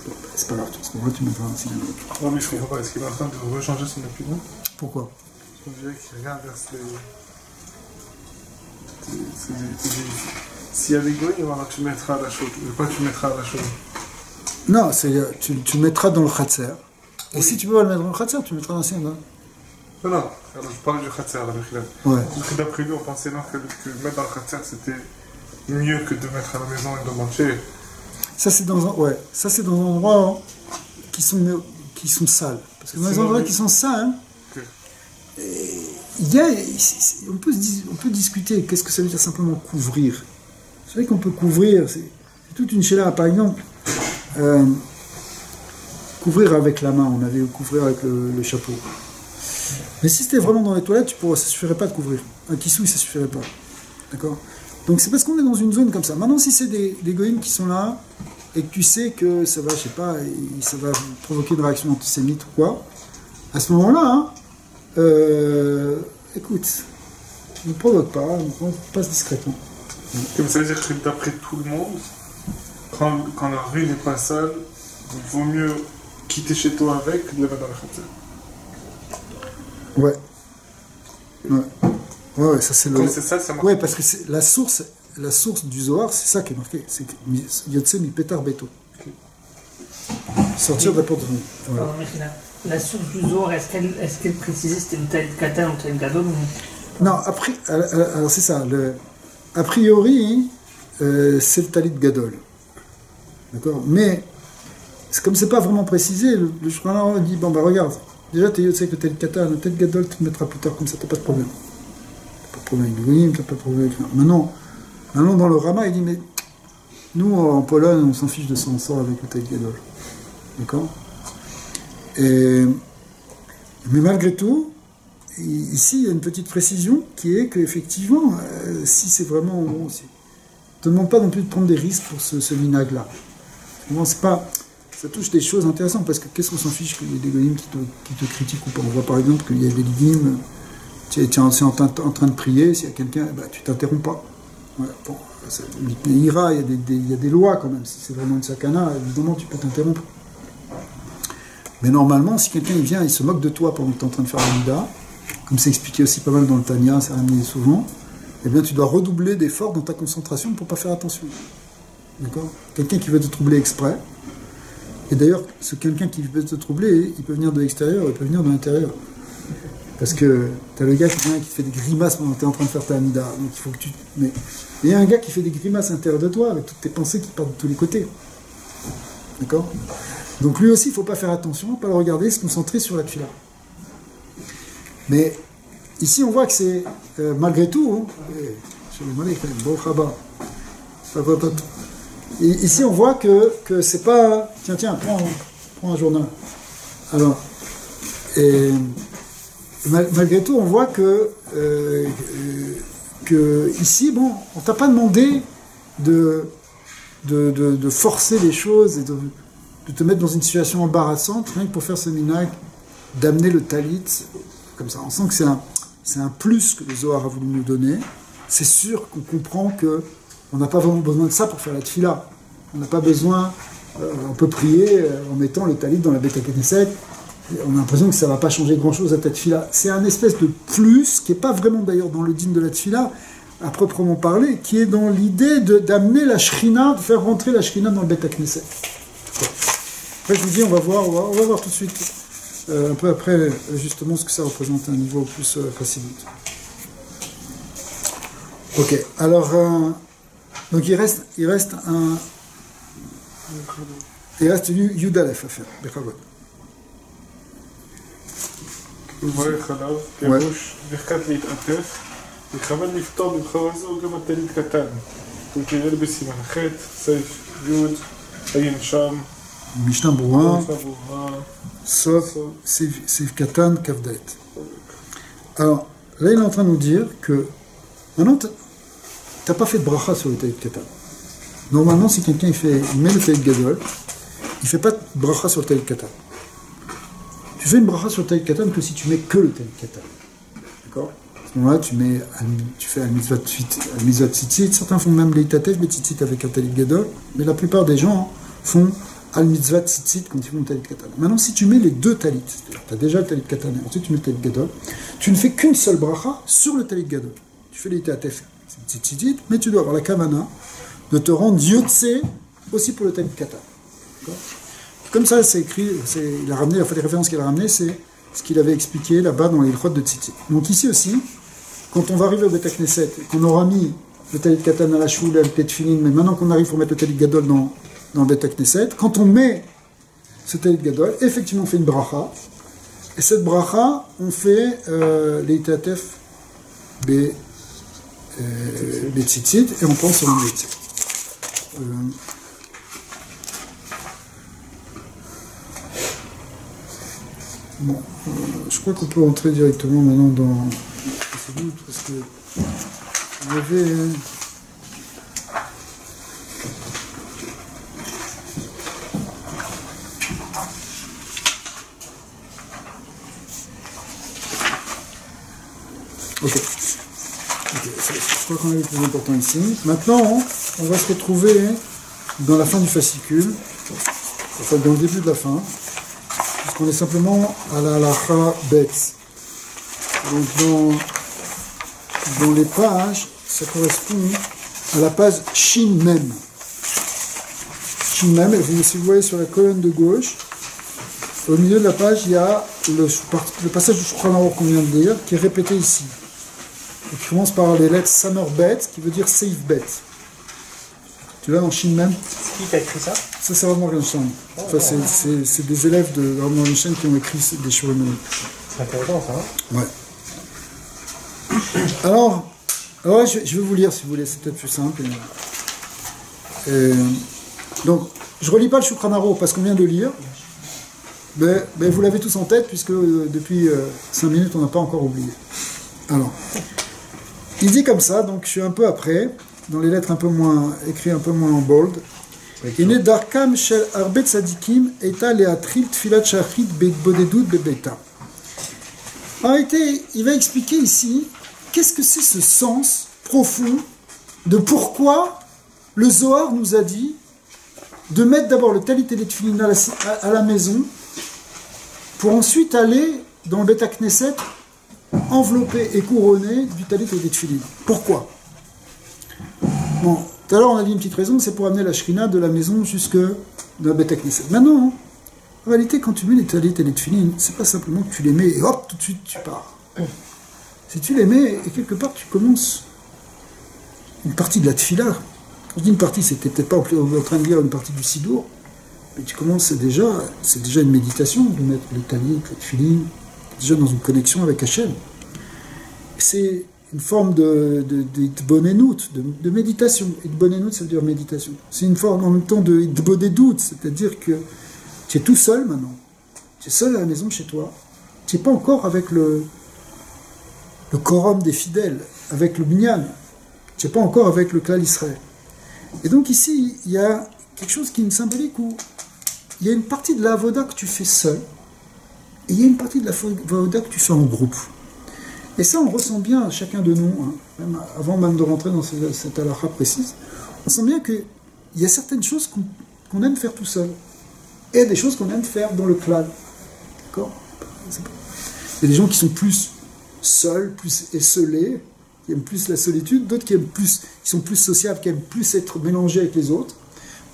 Bon, c'est pas grave, à ce moment-là, tu mettras dans la synagogue. Non, mais je comprends pas. Est-ce qu'il est en train de rechanger son opinion? Pourquoi? On dirait qu'il regarde vers s'il y a des goyim, alors tu mettras à la chose. Mais pas tu mettras à la chose. Non, tu mettras dans le Khatser. Et oui. Si tu peux pas le mettre dans le Khatser, tu mettras dans la synagogue. Non, alors je parle du Khatser, la Bechilal. Ouais. Parce que d'après nous, on pensait non, que mettre dans le Khatser, c'était mieux que de mettre à la maison et de manger. Ça, c'est dans un endroit qui sont sales. Parce que dans les endroits qui sont sales, on peut discuter. Qu'est-ce que ça veut dire simplement couvrir? Vous savez qu'on peut couvrir, c'est toute une chéla. Par exemple, couvrir avec la main, on avait couvrir avec le chapeau. Mais si c'était vraiment dans les toilettes, ça ne suffirait pas de couvrir. Un kissouille, ça ne suffirait pas. D'accord? Donc c'est parce qu'on est dans une zone comme ça. Maintenant, si c'est des goïms qui sont là, et que tu sais que ça va, je sais pas, ça va provoquer une réaction antisémite ou quoi, à ce moment-là, écoute, ne provoque pas, on passe discrètement. Comme ça veut dire que d'après tout le monde, quand la rue n'est pas sale, il vaut mieux quitter chez toi avec que de le mettre dans la Khatser. Ouais, ça c'est le. Comme c'est ça, ça marche. Ouais, parce que c'est la source du Zohar, c'est ça qui est marqué. C'est Yotse mi Petar Beto. Sortir de la porte de nuit. Voilà. La source du Zohar, est-ce qu'elle précisait c'était une taille katan ou une taille gadol? Non, alors c'est ça. A priori, c'est le talit gadol. D'accord? Mais comme c'est pas vraiment précisé, le Shulchan dit bon bah regarde, déjà tu sais que le talit katan, le talit gadol, tu te mettras plus tard comme ça, t'as pas de problème. T'as pas de problème avec le goyim, t'as pas de problème avec. Maintenant dans le Rama, il dit mais nous en Pologne, on s'en fiche de son sort avec le talit gadol. D'accord? Mais malgré tout, ici il y a une petite précision qui est qu'effectivement, si c'est vraiment. Bon, ne te demande pas non plus de prendre des risques pour ce minag-là. Bon, c'est pas. Ça touche des choses intéressantes parce que qu'est-ce qu'on s'en fiche qu'il y ait des goyim qui te critiquent ou pas. On voit par exemple qu'il y a des ligim, tu es en train de prier, s'il y a quelqu'un, bah, tu t'interromps pas. Voilà, bon, il y a des lois quand même. Si c'est vraiment une sakana, évidemment tu peux t'interrompre. Mais normalement, si quelqu'un vient, il se moque de toi pendant que tu es en train de faire la mida, comme c'est expliqué aussi pas mal dans le Tanya, c'est ramené souvent, eh bien tu dois redoubler d'efforts dans ta concentration pour ne pas faire attention. D'accord? Quelqu'un qui veut te troubler exprès, et d'ailleurs, ce quelqu'un qui veut te troubler, il peut venir de l'extérieur, il peut venir de l'intérieur. Parce que tu as le gars qui vient qui te fait des grimaces pendant que tu es en train de faire ta amida. Donc il faut que tu. Mais il y a un gars qui fait des grimaces à l'intérieur de toi, avec toutes tes pensées qui partent de tous les côtés. D'accord? Donc lui aussi, il ne faut pas faire attention, ne pas le regarder, se concentrer sur la tfila. Mais ici, on voit que c'est, malgré tout, ici, on voit que c'est pas... Tiens, prends un journal. Alors, malgré tout, on voit que ici, bon, on t'a pas demandé de forcer les choses et de te mettre dans une situation embarrassante, rien que pour faire ce minag, d'amener le talit, comme ça. On sent que c'est un plus que le Zohar a voulu nous donner. C'est sûr qu'on comprend qu'on n'a pas vraiment besoin de ça pour faire la tfila. On n'a pas besoin, on peut prier en mettant le talit dans la Beit HaKnesset. On a l'impression que ça ne va pas changer grand-chose à ta tfila. C'est un espèce de plus, qui n'est pas vraiment d'ailleurs dans le din de la tfila, à proprement parler, qui est dans l'idée d'amener la shrina, de faire rentrer la shrina dans le Beit HaKnesset. Après, je vous dis, on va voir tout de suite, un peu après, justement, ce que ça représente à un niveau plus facile. Ok, alors, donc il reste Yud Aleph à faire, Bechavod. מברך עליו, פירוש, ברכת להתעטף, לכוון לפתור בבחור הזו גם הטלית קטן. הוא תראה בסימן ח', סעיף י', עיין שם, Mishnah Broura, משנה ברורה, sauf Sif Katan, Kavdaet. Alors, là, il est en train de nous dire que maintenant, tu n'as pas fait de bracha sur le Talit Katan. Normalement, si quelqu'un il met le Talit Gadol, il ne fait pas de bracha sur le Talit Katan. Tu fais une bracha sur le Talit Katan que si tu mets que le Talit Katan. D'accord? À ce moment-là, tu fais Al-Mitzvah Tzitzit. Certains font même l'Eitatef, mais Tzitzit avec un Talit Gadol. Mais la plupart des gens font Al-Mitzvah Tzitzit quand ils font le Talit Katan. Maintenant, si tu mets les deux Talit, tu as déjà le Talit Katan et ensuite tu mets le Talit Gadol, tu ne fais qu'une seule bracha sur le Talit Gadol. Tu fais l'Eitatef, c'est Tzitzit, mais tu dois avoir la Kavana de te rendre Yotze aussi pour le Talit Katan. D'accord? Comme ça, c'est écrit, il a ramené, la les références qu'il a ramenées, c'est ce qu'il avait expliqué là-bas dans les Ilchot de Tzitzit. Donc ici aussi, quand on va arriver au Bet HaKnesset, qu'on aura mis le Talit Katan à la choule, à le Tefilin, mais maintenant qu'on arrive pour mettre le Talit Gadol dans le Bet HaKnesset, quand on met ce Talit Gadol, effectivement on fait une bracha, et cette bracha, on fait l'Eitatef Tzitzit, et on pense sur le Tzitzit. Bon, je crois qu'on peut entrer directement maintenant dans la procédure, parce que on avait... Ok. Je crois qu'on a le plus important ici. Maintenant, on va se retrouver dans la fin du fascicule, enfin dans le début de la fin. On est simplement à la halacha bet. Donc dans les pages, ça correspond à la page Shin Mem. Shin Mem, si vous voyez sur la colonne de gauche, au milieu de la page, il y a le passage du Shulchan Aruch qu'on vient de lire, qui est répété ici. Et qui commence par les lettres Samer Bet, qui veut dire Seif Bet. Tu vois dans Shin Mem? Qui t'a écrit ça? Ça, c'est Rav Morgenstern. Enfin, c'est des élèves de Rav Morgenstern qui ont écrit des Shurim. C'est intéressant, ça, hein? Ouais. Alors je vais vous lire, si vous voulez, c'est peut-être plus simple. Donc, je ne relis pas le Shulchan Aruch parce qu'on vient de le lire. Mais vous l'avez tous en tête, puisque depuis 5 minutes, on n'a pas encore oublié. Alors, il dit comme ça, donc je suis un peu après, dans les lettres un peu moins, écrites un peu moins en bold. הנה דרכם של הרבה צדיקים הייתה להתחיל תפילת שחרית בהתבודדות בביתם. En réalité, il va expliquer ici qu'est-ce que c'est ce sens profond de pourquoi le Zohar nous a dit de mettre d'abord le talit et les tefilin à la maison pour ensuite aller dans le Bet HaKnesset enveloppé et couronné du talit et des tefilin. Pourquoi? Bon, tout à l'heure on a dit une petite raison, c'est pour amener la shrina de la maison jusque dans le Bet HaKnesset. Maintenant, en réalité, quand tu mets les talit et les tefilin, c'est pas simplement que tu les mets et hop, tout de suite tu pars. Si tu les mets et quelque part tu commences une partie de la tefila, quand je dis une partie, c'est que tu n'es peut-être pas en train de lire une partie du Sidour, mais tu commences c'est déjà une méditation de mettre les talit, les tefilin, déjà dans une connexion avec Hachem. C'est une forme de bonenout, de méditation. Bonenout, ça veut dire méditation. C'est une forme en même temps de bodedut, c'est-à-dire que tu es tout seul maintenant. Tu es seul à la maison chez toi. Tu n'es pas encore avec le quorum des fidèles, avec le minyan. Tu n'es pas encore avec le klal Israël. Et donc ici, il y a quelque chose qui est une symbolique où il y a une partie de la avoda que tu fais seul, et il y a une partie de la avoda que tu fais en groupe. Et ça, on ressent bien, chacun de nous, hein, même avant même de rentrer dans cette halakha précise, on sent bien qu'il y a certaines choses qu'on aime faire tout seul, et il y a des choses qu'on aime faire dans le clan. D'accord? Il y a des gens qui sont plus seuls, plus esselés, qui aiment plus la solitude, d'autres qui sont plus sociables, qui aiment plus être mélangés avec les autres.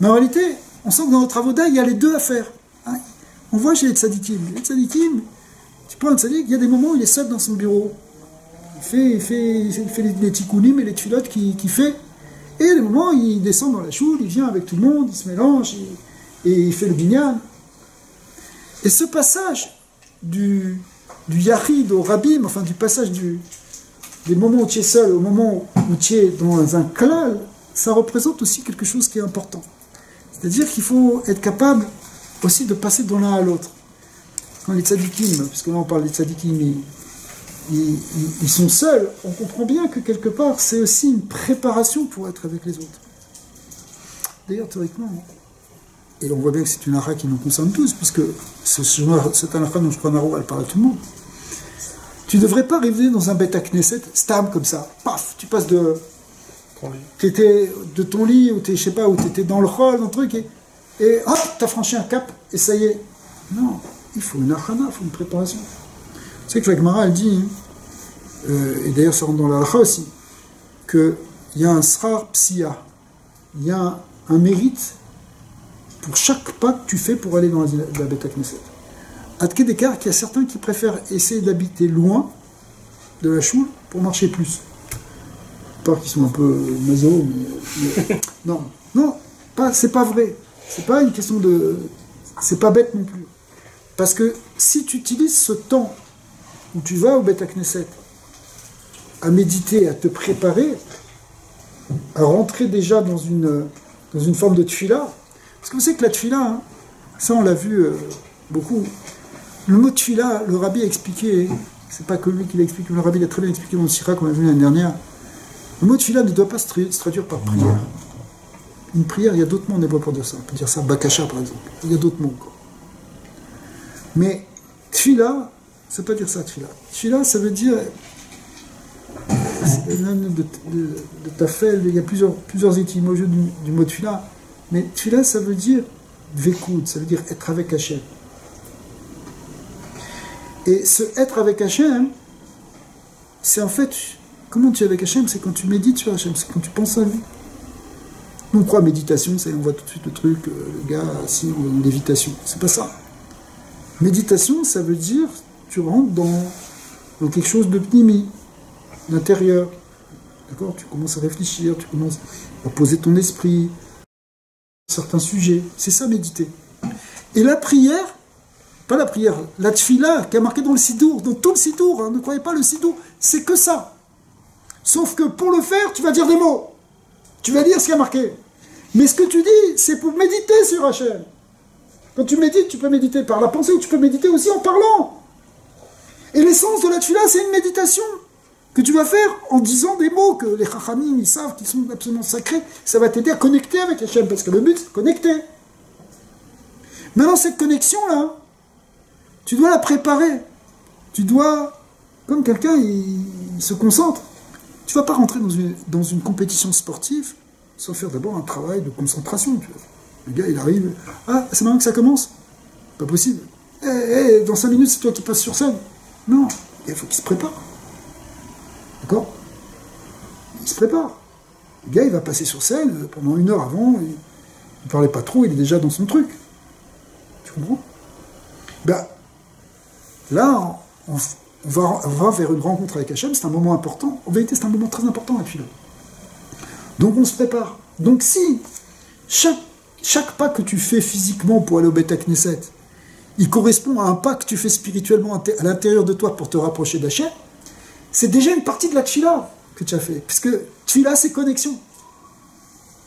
Mais en réalité, on sent que dans notre avoda, il y a les deux à faire. Hein? On voit chez les tzadikim. Les tzadikim, tu prends un tzadik, il y a des moments où il est seul dans son bureau. Il fait les tikkunim et les tfilotes qu'il fait. Et à des moments, il descend dans la choule, il vient avec tout le monde, il se mélange, et il fait le binyan. Et ce passage du Yahid au Rabbim, enfin du passage des moments où tu es seul au moment où tu es dans un klal, ça représente aussi quelque chose qui est important. C'est-à-dire qu'il faut être capable aussi de passer de l'un à l'autre. Quand les tzadikim, parce que là on parle des tzadikim, ils sont seuls, on comprend bien que quelque part c'est aussi une préparation pour être avec les autres. D'ailleurs théoriquement, et on voit bien que c'est une halakha qui nous concerne tous, puisque cette halakha dont je crois Naro, elle parle à tout le monde. Tu ne devrais pas arriver dans un Beth Knesset, stam comme ça, paf, tu passes de ton lit, ou je sais pas, où tu étais dans le hall, dans le truc, et hop, tu as franchi un cap, et ça y est. Non, il faut une achana, il faut une préparation. Tu sais que la Gemara, elle dit, et d'ailleurs ça rentre dans la halakha aussi, qu'il y a un srar psiya, il y a un mérite pour chaque pas que tu fais pour aller dans la Beth Knesset. À d'écart qu'il y a certains qui préfèrent essayer d'habiter loin de la choule pour marcher plus. Pas qu'ils sont un peu maso, mais non, c'est pas vrai. C'est pas une question de... C'est pas bête non plus. Parce que si tu utilises ce temps où tu vas au Beth Knesset à méditer, à te préparer, à rentrer déjà dans une forme de tfila, parce que vous savez que la tfila, hein, ça on l'a vu beaucoup. Le mot tfila, le rabbi a expliqué, c'est pas que lui qui l'a expliqué, le rabbi l'a très bien expliqué dans le Sira qu'on a vu l'année dernière. Le mot tfila ne doit pas se traduire par prière. Une prière, il y a d'autres mots en hébreu pour dire ça. On peut dire ça bakasha par exemple. Il y a d'autres mots encore. Mais tfila, ça ne veut pas dire ça, tfila. Tfila, ça veut dire de tafel, il y a plusieurs étymologies du mot tfila. Mais tfila, ça veut dire vekoud, ça veut dire être avec Hachem. Et ce être avec Hachem, c'est en fait, comment tu es avec Hachem? C'est quand tu médites sur Hachem, c'est quand tu penses à lui. Nous, on croit méditation, ça, on voit tout de suite le truc, le gars assis en lévitation. C'est pas ça. Méditation, ça veut dire, tu rentres dans quelque chose de pnimi, d'intérieur. D'accord? Tu commences à réfléchir, tu commences à poser ton esprit sur certains sujets. C'est ça, méditer. Et la prière, pas la prière, la tfila qui est marquée dans le sidour, dans tout le sidour, hein, ne croyez pas le sidour, c'est que ça. Sauf que pour le faire, tu vas dire des mots. Tu vas dire ce qui est marqué. Mais ce que tu dis, c'est pour méditer sur Hachem. Quand tu médites, tu peux méditer par la pensée, ou tu peux méditer aussi en parlant. Et l'essence de la tfila, c'est une méditation que tu vas faire en disant des mots que les chachamim, ils savent, qui sont absolument sacrés. Ça va t'aider à connecter avec Hachem, parce que le but, c'est de connecter. Maintenant, cette connexion-là, tu dois la préparer. Tu dois, comme quelqu'un, il se concentre. Tu ne vas pas rentrer dans une compétition sportive sans faire d'abord un travail de concentration. Tu vois. Le gars, il arrive. Ah, c'est maintenant que ça commence? Pas possible. Dans 5 minutes, c'est toi qui passes sur scène. Non, il faut qu'il se prépare. D'accord? Il se prépare. Le gars, il va passer sur scène pendant 1 heure avant. Il ne parlait pas trop, il est déjà dans son truc. Tu comprends? Ben, là, on va vers une rencontre avec Hachem, c'est un moment important. En vérité, c'est un moment très important, et puis là. Donc on se prépare. Donc si chaque pas que tu fais physiquement pour aller au Beth Knesset, il correspond à un pas que tu fais spirituellement à l'intérieur de toi pour te rapprocher d'Hachem, c'est déjà une partie de la tfila que tu as fait. Parce que tfila, c'est connexion.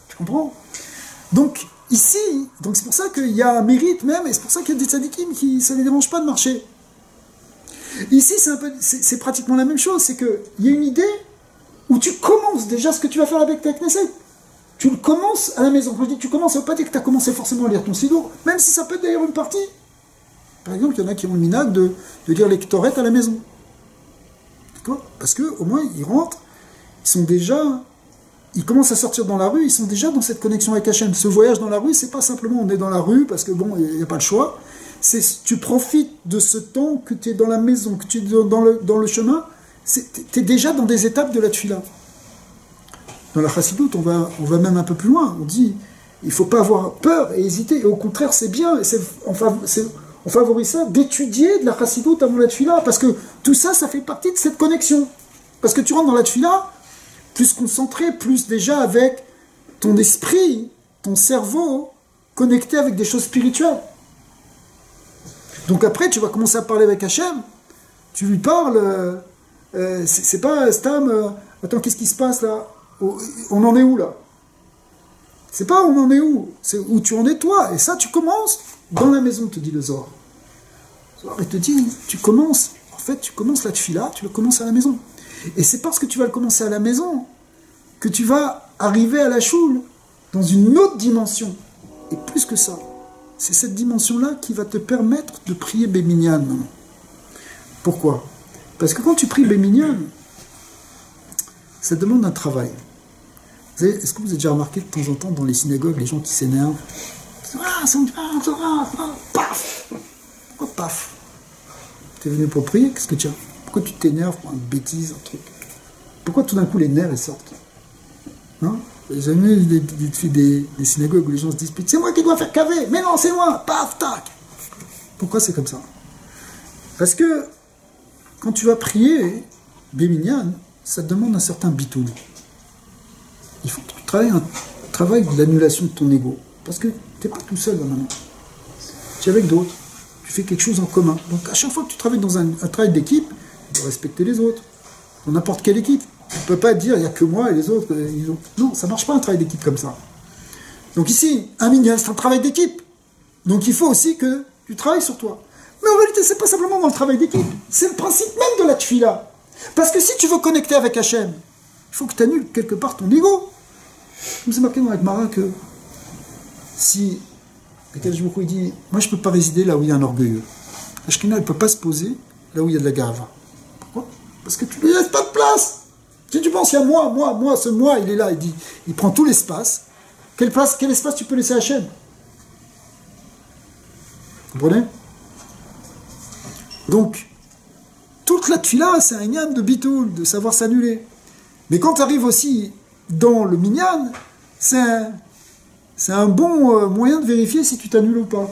Tu comprends? Donc ici, c'est pour ça qu'il y a un mérite même, et c'est pour ça qu'il y a des tzadikim qui ça ne les dérange pas de marcher. Ici, c'est pratiquement la même chose, c'est qu'il y a une idée où tu commences déjà ce que tu vas faire avec ta Knesset. Tu le commences à la maison. Quand je dis tu commences, ça ne veut pas dire que tu as commencé forcément à lire ton sidour, même si ça peut être d'ailleurs une partie. Par exemple, il y en a qui ont le minag de lire les Ktoret à la maison. D'accord? Parce qu'au moins, ils rentrent, ils commencent à sortir dans la rue, ils sont déjà dans cette connexion avec Hachem. Ce voyage dans la rue, c'est pas simplement on est dans la rue parce que bon, il n'y a pas le choix. Tu profites de ce temps que tu es dans la maison, que tu es dans le chemin, tu es déjà dans des étapes de la tfila. Dans la chassidoute, on va même un peu plus loin. On dit, il ne faut pas avoir peur et hésiter. Et au contraire, c'est bien. On favorise ça d'étudier de la chassidoute avant la tfila. Parce que tout ça, ça fait partie de cette connexion. Parce que tu rentres dans la tefila plus concentré, plus déjà avec ton esprit, ton cerveau connecté avec des choses spirituelles. Donc après, tu vas commencer à parler avec Hachem. Tu lui parles, c'est pas Stam, attends, qu'est-ce qui se passe là? On en est où là? C'est pas on en est où, c'est où tu en es toi. Et ça, tu commences dans la maison, te dit le Zohar. Le Zohar, il te dit, tu commences la tefila, tu le commences à la maison. Et c'est parce que tu vas le commencer à la maison que tu vas arriver à la choule dans une autre dimension. Et plus que ça, c'est cette dimension-là qui va te permettre de prier Béminyan. Pourquoi? Parce que quand tu pries Béminyan, ça demande un travail. Est-ce que vous avez déjà remarqué de temps en temps dans les synagogues, les gens qui s'énervent? Paf! Pourquoi paf? Tu es venu pour prier, qu'est-ce que tu as? Pourquoi tu t'énerves pour une bêtise, un truc? Pourquoi tout d'un coup les nerfs ils sortent? Hein? J'ai jamais eu des synagogues où les gens se disputent. C'est moi qui dois faire caver. Mais non, c'est moi. Paf, tac. Pourquoi c'est comme ça? Parce que quand tu vas prier Béminyan, ça te demande un certain bitoul. Il faut que tu travailles de l'annulation de ton ego. Parce que tu n'es pas tout seul là maintenant. Tu es avec d'autres. Tu fais quelque chose en commun. Donc à chaque fois que tu travailles dans un travail d'équipe, tu dois respecter les autres. Dans n'importe quelle équipe. Tu ne peux pas dire il n'y a que moi et les autres. Non, ça ne marche pas un travail d'équipe comme ça. Donc ici, un minyan, c'est un travail d'équipe. Donc il faut aussi que tu travailles sur toi. Mais en réalité, ce n'est pas simplement dans le travail d'équipe. C'est le principe même de la tefila. Parce que si tu veux connecter avec Hachem, il faut que tu annules quelque part ton ego. Comme c'est marqué dans la Gemara que si Akadosh Baruch Hu dit moi je ne peux pas résider là où il y a un orgueilleux. La Shekhinah ne peut pas se poser là où il y a de la gava. Pourquoi? Parce que tu ne lui laisses pas de place. Si tu penses, il y a moi, ce moi, il est là, il prend tout l'espace. Quel espace tu peux laisser à Hachem? Vous comprenez? Donc, toute la tefila, c'est un inyan de bitoul, de savoir s'annuler. Mais quand tu arrives aussi dans le minyan, c'est un bon moyen de vérifier si tu t'annules ou pas.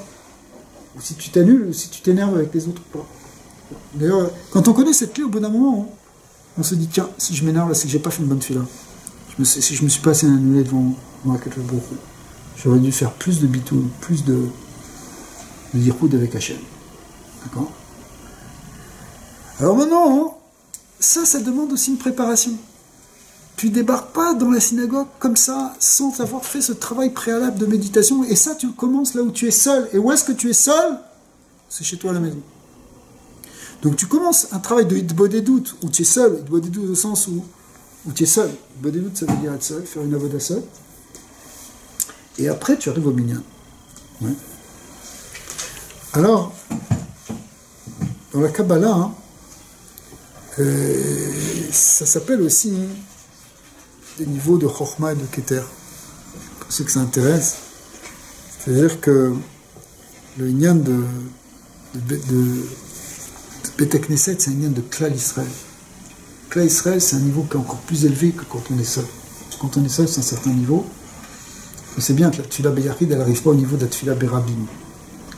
Ou si tu t'annules, ou si tu t'énerves avec les autres ou pas. D'ailleurs, quand on connaît cette clé, au bout d'un moment, on se dit, tiens, si je m'énerve, c'est que j'ai pas fait une bonne tefila. Si je me suis pas assez annulé devant moi, j'aurais dû faire plus de bitoul, plus de yiroud avec Hachem. D'accord? Alors maintenant, ça demande aussi une préparation. Tu débarques pas dans la synagogue comme ça, sans avoir fait ce travail préalable de méditation, et ça, tu commences là où tu es seul. Et où est-ce que tu es seul? C'est chez toi à la maison. Donc tu commences un travail de hitbodedut, où tu es seul, hitbodedut au sens où tu es seul. Hitbodedut, ça veut dire être seul, faire une avoda seul. Et après, tu arrives au minyan. Ouais. Alors, dans la Kabbalah, ça s'appelle aussi des niveaux de Chokhmah et de Keter. Pour ceux que ça intéresse. C'est-à-dire que le inyan de Beth Knesset, c'est un inyan de Klal Israël. Klal Israël, c'est un niveau qui est encore plus élevé que quand on est seul. Quand on est seul, c'est un certain niveau. Mais c'est bien que la Tfila Beyachid, elle n'arrive pas au niveau de la Tfila Berabim.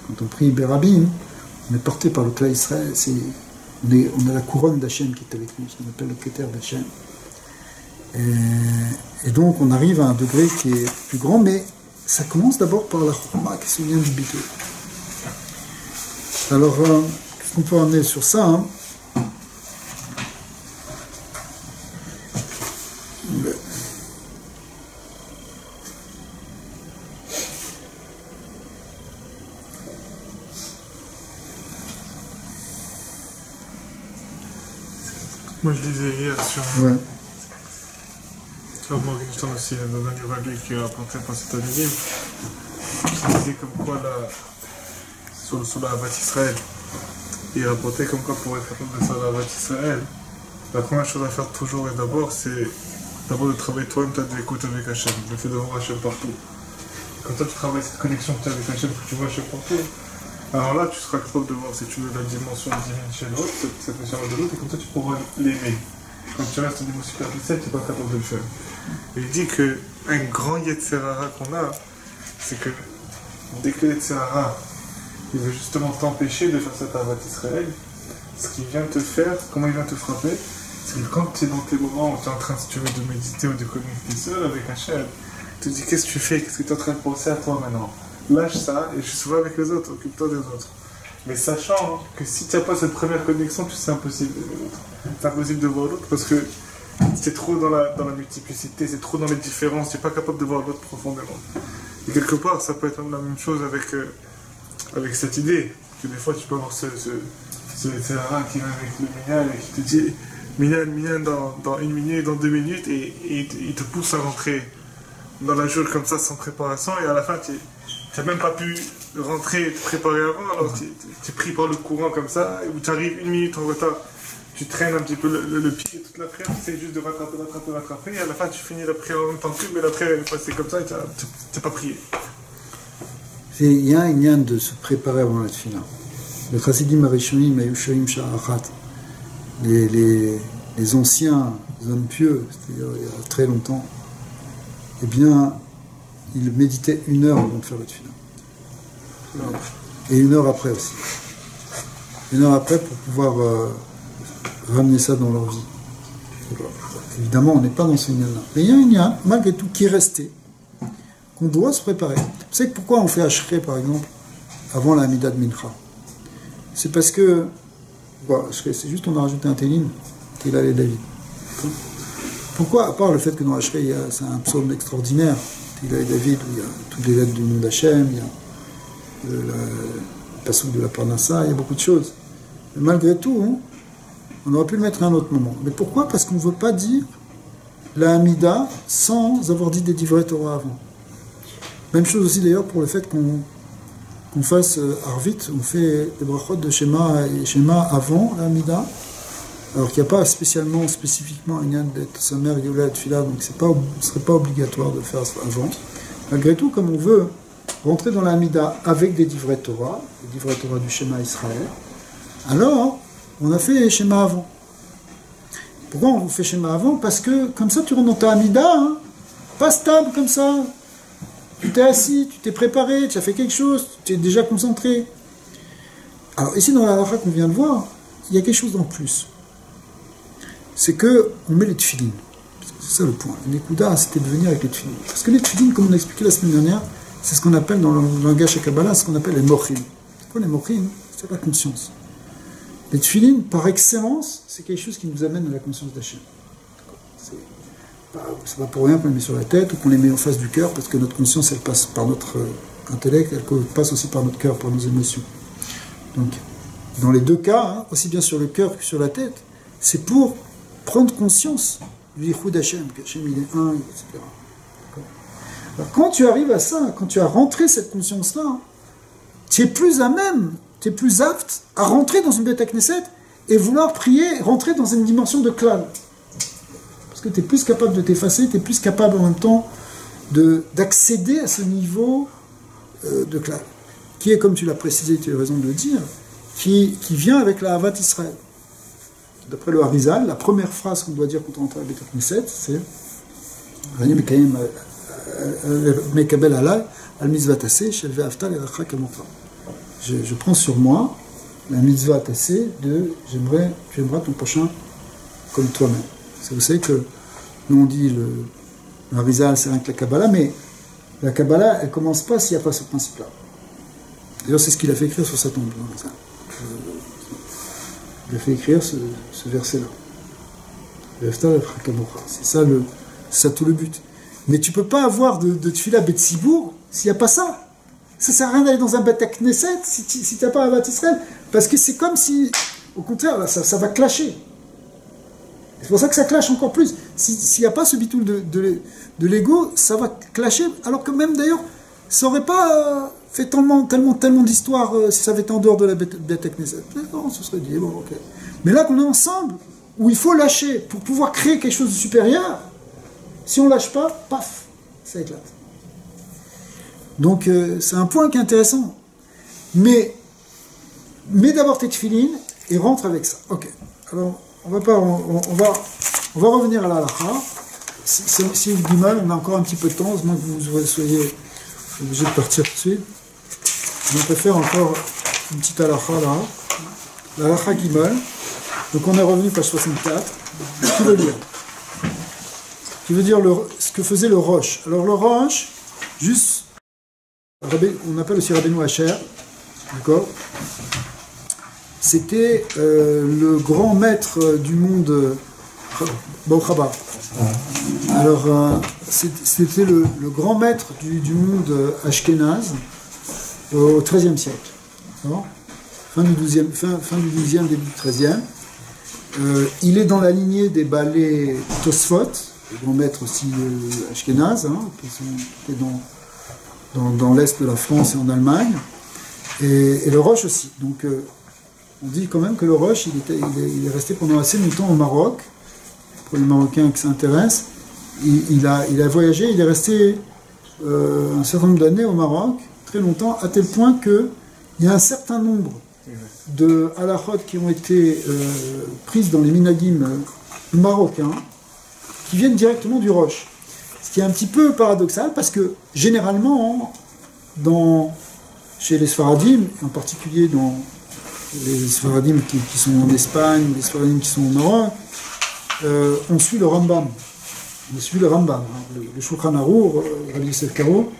Quand on prie Berabim, on est porté par le Klal Israël, on a la couronne d'Hachem qui est avec nous, ce qu'on appelle le Keter d'Hachem. Et donc on arrive à un degré qui est plus grand, mais ça commence d'abord par la Chokhmah qui se vient du Bitoul. Alors, qu'est-ce qu'on peut amener sur ça, hein? Moi je disais hier sur Morgenstern aussi, dans un Yuvali qui a apporté par cet anonyme, qui disait comme quoi sur la Havat Israël, il rapportait comme quoi pour être capable de faire la Havat Israël, la première chose à faire toujours et d'abord, c'est d'abord de travailler toi-même ta écoute avec Hachem, le fait de voir Hachem partout. Quand toi tu travailles cette connexion que tu as avec Hachem, que tu vois Hachem partout, alors là tu seras capable de voir si tu veux la dimension divine chez l'autre, cette dimension de l'autre, et comme ça tu pourras l'aimer. Quand tu restes au niveau superficiel, tu n'es pas capable de le faire. Et il dit qu'un grand Yetzerara qu'on a, c'est que dès que Yetzerara, il veut justement t'empêcher de faire cette Havat Israël, ce qu'il vient te faire, comment il vient te frapper, C'est que quand tu es dans tes moments où tu es en train, si tu veux, de méditer ou de connecter seul avec Hachem, tu te dis qu'est-ce que tu fais, qu'est-ce que tu es en train de penser à toi maintenant. Lâche ça et je suis souvent avec les autres, occupe-toi des autres. Mais sachant que si tu n'as pas cette première connexion, tu sais, c'est impossible de voir l'autre. C'est impossible de voir l'autre parce que c'est trop dans la multiplicité, c'est trop dans les différences, tu n'es pas capable de voir l'autre profondément. Et quelque part, ça peut être la même chose avec cette idée, que des fois tu peux avoir ce terrain qui vient avec le minyan et qui te dit minyan dans 1 minute, dans 2 minutes, et il te pousse à rentrer dans la journée comme ça sans préparation, et à la fin tu n'as même pas pu rentrer, te préparer avant, alors tu es pris par le courant comme ça, et où tu arrives 1 minute en retard, tu traînes un petit peu le pied toute la prière, tu essaies juste de rattraper, et à la fin tu finis la prière en même temps que, mais la prière est passée comme ça et tu n'as pas prié. Il y a un lien de se préparer avant la tefila. Le Chassidim Arishonim Ayushaim Sha'achat, les anciens hommes pieux, c'est-à-dire il y a très longtemps, eh bien, ils méditaient 1 heure avant de faire la tefila. Et 1 heure après aussi. 1 heure après pour pouvoir ramener ça dans leur vie. Évidemment, on n'est pas dans ce lien-là. Mais il y a un lien, malgré tout, qui est resté, qu'on doit se préparer. Vous savez pourquoi on fait Ashrei, par exemple, avant la Hamida de Mincha? C'est parce que, bon, c'est juste on a rajouté un Télim, Tila et David. Pourquoi, à part le fait que dans Ashrei, c'est un psaume extraordinaire, Tila et David, où il y a toutes les lettres du nom d'Hachem, il y a le passouk de la Parnassa, il y a beaucoup de choses. Mais malgré tout, on aurait pu le mettre à un autre moment. Mais pourquoi? Parce qu'on ne veut pas dire la Hamida sans avoir dit des divrei Torah avant. Même chose aussi d'ailleurs pour le fait qu'on fasse Arvit, on fait des brachot de Shema et Shema avant la Hamida, alors qu'il n'y a pas spécifiquement un lien d'être sa mère Géoula et Tfila, donc ce ne serait pas obligatoire de le faire avant. Malgré tout, comme on veut rentrer dans la Hamida avec des divrei Torah, les divrei Torah du Shema Israël, alors on a fait Shema avant. Pourquoi on fait Shema avant? Parce que comme ça tu rentres dans ta Hamida, pas stable comme ça. Tu t'es assis, tu t'es préparé, tu as fait quelque chose, tu es déjà concentré. Alors ici dans la halakha qu'on vient de voir, il y a quelque chose en plus. C'est que on met les tefilines. C'est ça le point. L'Ekuda, c'était de venir avec les tefilines. Parce que les tefilines, comme on a expliqué la semaine dernière, c'est ce qu'on appelle dans le langage à Kabbalah, ce qu'on appelle les mochim. C'est quoi les mochim? C'est la conscience. Les tefilines, par excellence, c'est quelque chose qui nous amène à la conscience d'Hachem. C'est pas pour rien qu'on les met sur la tête ou qu'on les met en face du cœur, parce que notre conscience, elle passe par notre intellect, elle passe aussi par notre cœur, par nos émotions. Donc, dans les deux cas, aussi bien sur le cœur que sur la tête, c'est pour prendre conscience du Yichud d'Hachem, qu'Hachem il est un, etc. Alors, quand tu arrives à ça, quand tu as rentré cette conscience-là, tu es plus à même, tu es plus apte à rentrer dans une Beth Knesset et vouloir prier, rentrer dans une dimension de klal. Parce que tu es plus capable de t'effacer, tu es plus capable en même temps d'accéder à ce niveau de klal, qui est, comme tu l'as précisé, tu as raison de le dire, qui vient avec la Havat Israël. D'après le Harizal, la première phrase qu'on doit dire quand on entre à Beth Knesset, c'est Rani Mekayem Mekabel Alay Al Mitzvah Tassé Shel Ve'afta L'Eracha Kamocha. Je prends sur moi la Mitzvah Tassé de tu aimeras ton prochain comme toi-même. Vous savez que nous on dit le Harizal c'est rien que la Kabbalah, mais la Kabbalah elle commence pas s'il n'y a pas ce principe-là. D'ailleurs c'est ce qu'il a fait écrire sur sa tombe. Il a fait écrire ce verset-là. C'est ça tout le but. Mais tu ne peux pas avoir de Tfila Betsibour s'il n'y a pas ça. Ça ne sert à rien d'aller dans un Beth Knesset si tu n'as pas un Havat Israël. Parce que c'est comme si, au contraire, là, ça va clasher. C'est pour ça que ça clash encore plus. S'il n'y a pas ce bitoul de l'ego, ça va clasher. Alors que même d'ailleurs, ça n'aurait pas fait tellement d'histoire si ça avait été en dehors de la Beth Knesset. Non, ce serait dit, bon, ok. Mais là qu'on est ensemble, où il faut lâcher pour pouvoir créer quelque chose de supérieur, si on ne lâche pas, paf, ça éclate. Donc c'est un point qui est intéressant. Mais d'abord tes tefilines et rentre avec ça. Ok. Alors, on va revenir à la halakha. Si vous dites mal, on a encore un petit peu de temps, à moins que vous soyez obligé de partir tout de suite. On peut faire encore une petite halakha là. La halakha Gimel. Donc on est revenu page 64. Qui veut lire? Qui veut dire ce que faisait le Rosh. Alors le Rosh, juste, on appelle aussi Rabbeinu Asher, d'accord? C'était le grand maître du monde Baruch haba. Alors c'était le grand maître du monde Ashkénaze au XIIIe siècle. Fin du XIIe, début du XIIIe. Il est dans la lignée des Baalei Tosfot, le grand maître aussi Ashkénaze, qui étaient dans l'est de la France et en Allemagne, et le Rosh aussi. Donc on dit quand même que le Rosh, il est resté pendant assez longtemps au Maroc. Pour les Marocains qui s'intéressent, il a voyagé, il est resté un certain nombre d'années au Maroc, très longtemps, à tel point qu'il y a un certain nombre de halachot qui ont été prises dans les minagim marocains, qui viennent directement du Rosh. Ce qui est un petit peu paradoxal, parce que généralement, chez les Sfaradim, en particulier dans les Sfaradim qui sont en Espagne, ou les Sfaradim qui sont au Maroc, on suit le Rambam. On suit le Rambam. Le Shulchan Arour, Rabbi Yosef Karo,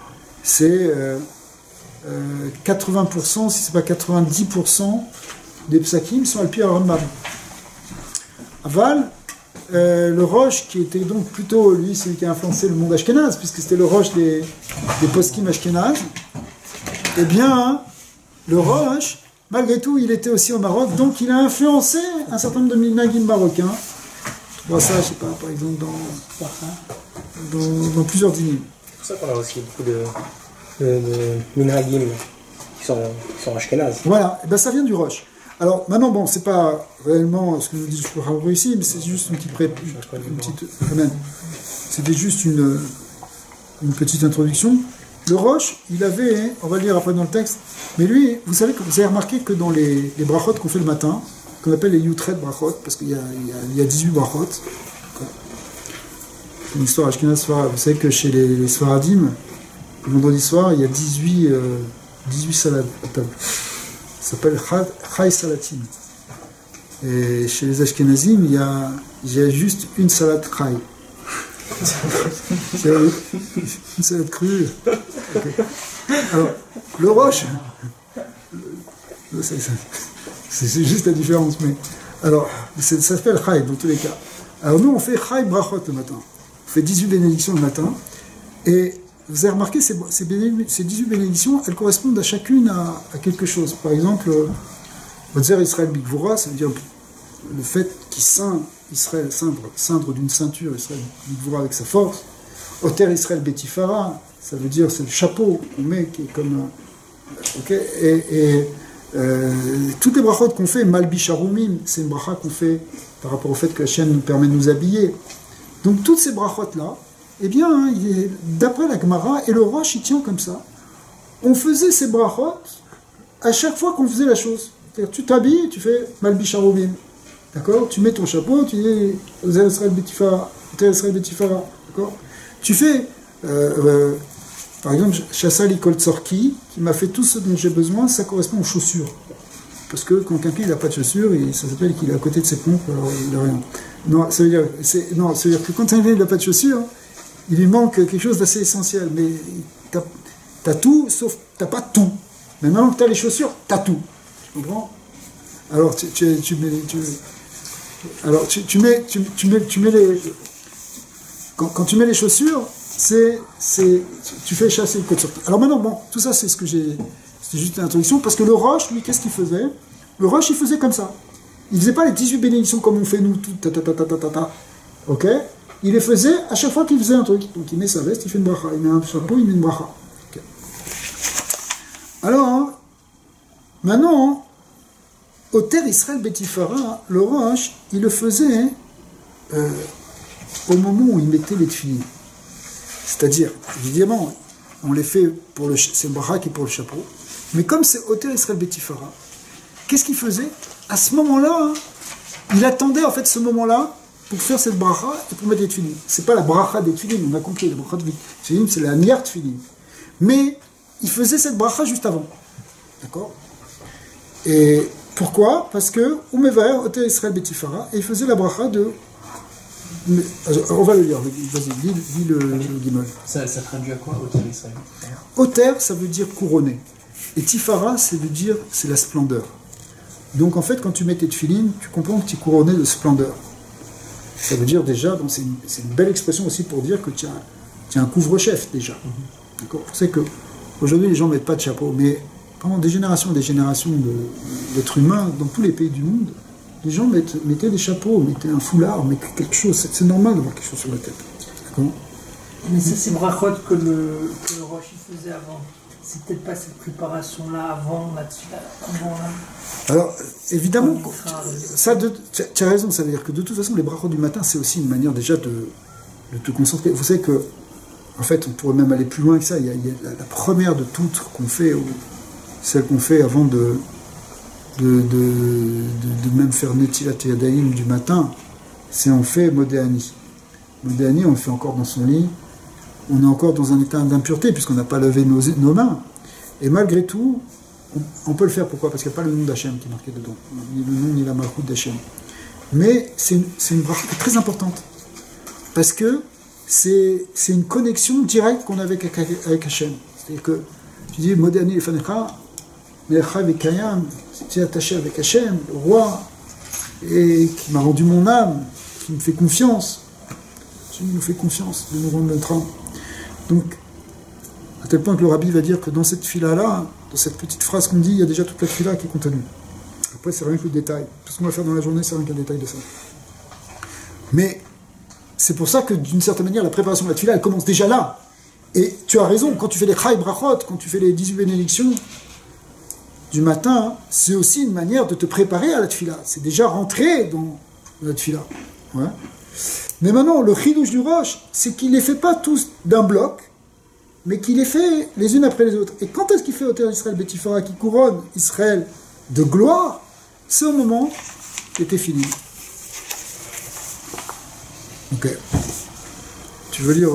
c'est 80%, si ce n'est pas 90% des psakim sont al-pi al-Rambam. Aval, le Rosh, qui était donc plutôt, lui, celui qui a influencé le monde ashkénaze, puisque c'était le Rosh des poskim ashkénazes, eh bien, le Rosh, malgré tout, il était aussi au Maroc, donc il a influencé un certain nombre de minagim marocains. On voit ça, je sais pas, par exemple, dans plusieurs dîners. C'est pour ça qu'on a aussi beaucoup de minhagim qui sont ashkénazes. Voilà, et ben ça vient du Rosh. Alors maintenant, bon, c'est pas réellement ce que nous dit le Shulchan ici, mais c'est juste une petite c'était juste une petite introduction. Le Rosh, il avait, on va le lire après dans le texte, mais lui, vous avez remarqué que dans les brachot qu'on fait le matin, qu'on appelle les Yutret brachot, parce qu'il y a 18 brachot. C'est une histoire ashkénaze. Vous savez que chez les Sfaradim, le vendredi soir, il y a 18 salades à table. Ça s'appelle Chai Salatin. Et chez les Ashkenazim, il y a juste une salade Chai. Une salade crue. Okay. Alors, le Rosh, c'est juste la différence, mais alors, ça s'appelle Chai dans tous les cas. Alors nous, on fait Chai Brachot le matin. On fait 18 bénédictions le matin, et vous avez remarqué, ces 18 bénédictions, elles correspondent à chacune à quelque chose. Par exemple, Otzer Israël Bigvura, ça veut dire le fait qu'il Israël, cindre d'une ceinture Israël Bigvura avec sa force. Oter Israël Betifara, ça veut dire c'est le chapeau qu'on met qui est comme toutes les brachot qu'on fait, Malbi Sharumim, c'est une bracha qu'on fait par rapport au fait que la chaîne nous permet de nous habiller. Donc toutes ces brachot-là, eh bien, d'après la Gemara, et le Rosh, il tient comme ça, on faisait ces brachot à chaque fois qu'on faisait la chose. C'est-à-dire, tu t'habilles, tu fais Malbi Sharumim. D'accord? Tu mets ton chapeau, tu dis Ozer Israël Betifara, d'accord? Tu fais, par exemple, Chassa Likol Tzorki, qui m'a fait tout ce dont j'ai besoin, ça correspond aux chaussures. Parce que quand quelqu'un n'a pas de chaussures, ça s'appelle qu'il est à côté de ses pompes, alors il n'a rien. Non, ça veut dire que quand quelqu'un n'a pas de chaussures, il lui manque quelque chose d'assez essentiel. Mais t'as tout, sauf t'as pas tout. Mais maintenant que t'as les chaussures, t'as tout. Tu comprends? Alors tu mets les. Quand tu mets les chaussures, tu fais chasser le code sorti. Alors maintenant, bon, tout ça, c'est ce que j'ai. C'était juste une introduction, parce que le Rosh, lui, qu'est-ce qu'il faisait? Le Rosh, il faisait comme ça. Il faisait pas les 18 bénédictions comme on fait nous, tout ok? Il les faisait à chaque fois qu'il faisait un truc. Donc il met sa veste, il fait une bracha. Il met un chapeau, il met une bracha. Okay. Alors, maintenant, au Ter Israël Betifara, le Rosh, il le faisait au moment où il mettait les tefilines. C'est-à-dire, évidemment, on les fait pour c'est une bracha qui est pour le chapeau. Mais comme c'est au Ter Israël Betifara, qu'est-ce qu'il faisait? À ce moment-là, il attendait en fait ce moment-là pour faire cette bracha et pour mettre les tefilines. C'est pas la bracha des tefilines, on a compris, la bracha des tefilines, c'est la niar tefilines. Mais il faisait cette bracha juste avant. D'accord? Et pourquoi? Parce que Umevaer Oter Israël Betifara, et il faisait la bracha de On va le lire, vas-y, lis le guimol. Ça traduit à quoi, Oter Israël? Oter, ça veut dire couronné. Et Tifara, ça veut dire c'est la splendeur. Donc en fait, quand tu mets tes tefilines, tu comprends que tu es couronné de splendeur. Ça veut dire déjà, c'est une belle expression aussi pour dire que tu as un couvre-chef déjà. D'accord. Vous savez qu'aujourd'hui les gens ne mettent pas de chapeau, mais pendant des générations d'êtres humains, dans tous les pays du monde, les gens mettaient des chapeaux, mettaient un foulard, mettaient quelque chose. C'est normal d'avoir quelque chose sur la tête. D'accord. Mais ça, c'est brachot que le Roche il faisait avant. C'est peut-être pas cette préparation-là avant, là-dessus, avant là. Alors, évidemment, tu as raison, ça veut dire que de toute façon, les brachot du matin, c'est aussi une manière déjà de te concentrer. Vous savez que, en fait, on pourrait même aller plus loin que ça. Il y a la première de toutes qu'on fait, celle qu'on fait avant de même faire Netilat Yadayim du matin, c'est on fait Modéani. Modéani, on le fait encore dans son lit. On est encore dans un état d'impureté, puisqu'on n'a pas lavé nos mains. Et malgré tout, on peut le faire. Pourquoi? Parce qu'il n'y a pas le nom d'Hachem qui est marqué dedans. Ni le nom, ni la malchoute d'Hachem. Mais c'est une bracha très importante. Parce que c'est une connexion directe qu'on a avec Hachem. C'est-à-dire que tu dis, Modéani et Fanecha, Mecha Vekayam, tu es attaché avec Hachem, le roi, et qui m'a rendu mon âme, qui me fait confiance. Qui nous fait confiance de nous rendre notre âme. Donc, à tel point que le rabbi va dire que dans cette fila-là, dans cette petite phrase qu'on dit, il y a déjà toute la fila qui est contenue. Après, c'est rien que le détail. Tout ce qu'on va faire dans la journée, c'est rien qu'un détail de ça. Mais c'est pour ça que, d'une certaine manière, la préparation de la fila, elle commence déjà là. Et tu as raison, quand tu fais les chai brachot, quand tu fais les 18 bénédictions du matin, c'est aussi une manière de te préparer à la tfila. C'est déjà rentrer dans la tfila. Ouais. Mais maintenant, le chidouche du Roche, c'est qu'il ne les fait pas tous d'un bloc, mais qu'il les fait les unes après les autres. Et quand est-ce qu'il fait Oter Israël Betifara, qui couronne Israël de gloire? C'est au moment qui était fini. Ok. Tu veux lire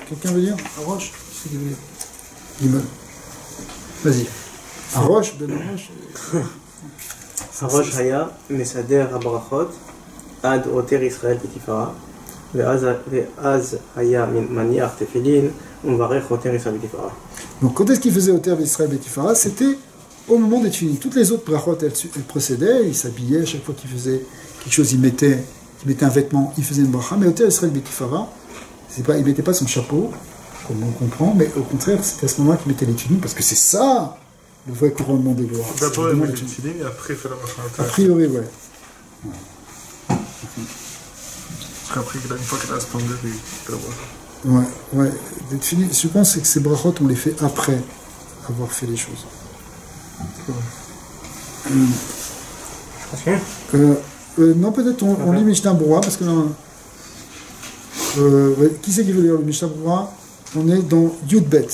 quelqu'un veut lire Roche? Qui veut lire Gimel. Vas-y. Roche, Ben Roche. Roche Haya, Mesader Abrachot, Ad Oter Israël Betifara. ואז היה מניח תפילין ומברך עוטר ישראל בתפארה. Donc quand est-ce qu'il faisait Oter Israël Betifara? C'était au moment des tefilines. Toutes les autres brachot, elles procédaient, il s'habillait, chaque fois qu'il faisait quelque chose, il mettait un vêtement, il faisait une bracha. Mais Oter Israël Betifara, il ne mettait pas son chapeau, comme on comprend, mais au contraire, c'était à ce moment-là qu'il mettait les tefilines, parce que c'est ça le vrai couronnement des gloires. D'abord, il met les tefilines et après, il fait la bracha. A priori, ouais. Après, une fois qu'il a la splendeur, il fait la bracha. Ouais. Je pense que ces brachot, on les fait après avoir fait les choses. Non, peut-être on lit Mishnah Berurah, parce que qui c'est qui veut lire le Mishnah Berurah? On est dans Yud-Bet.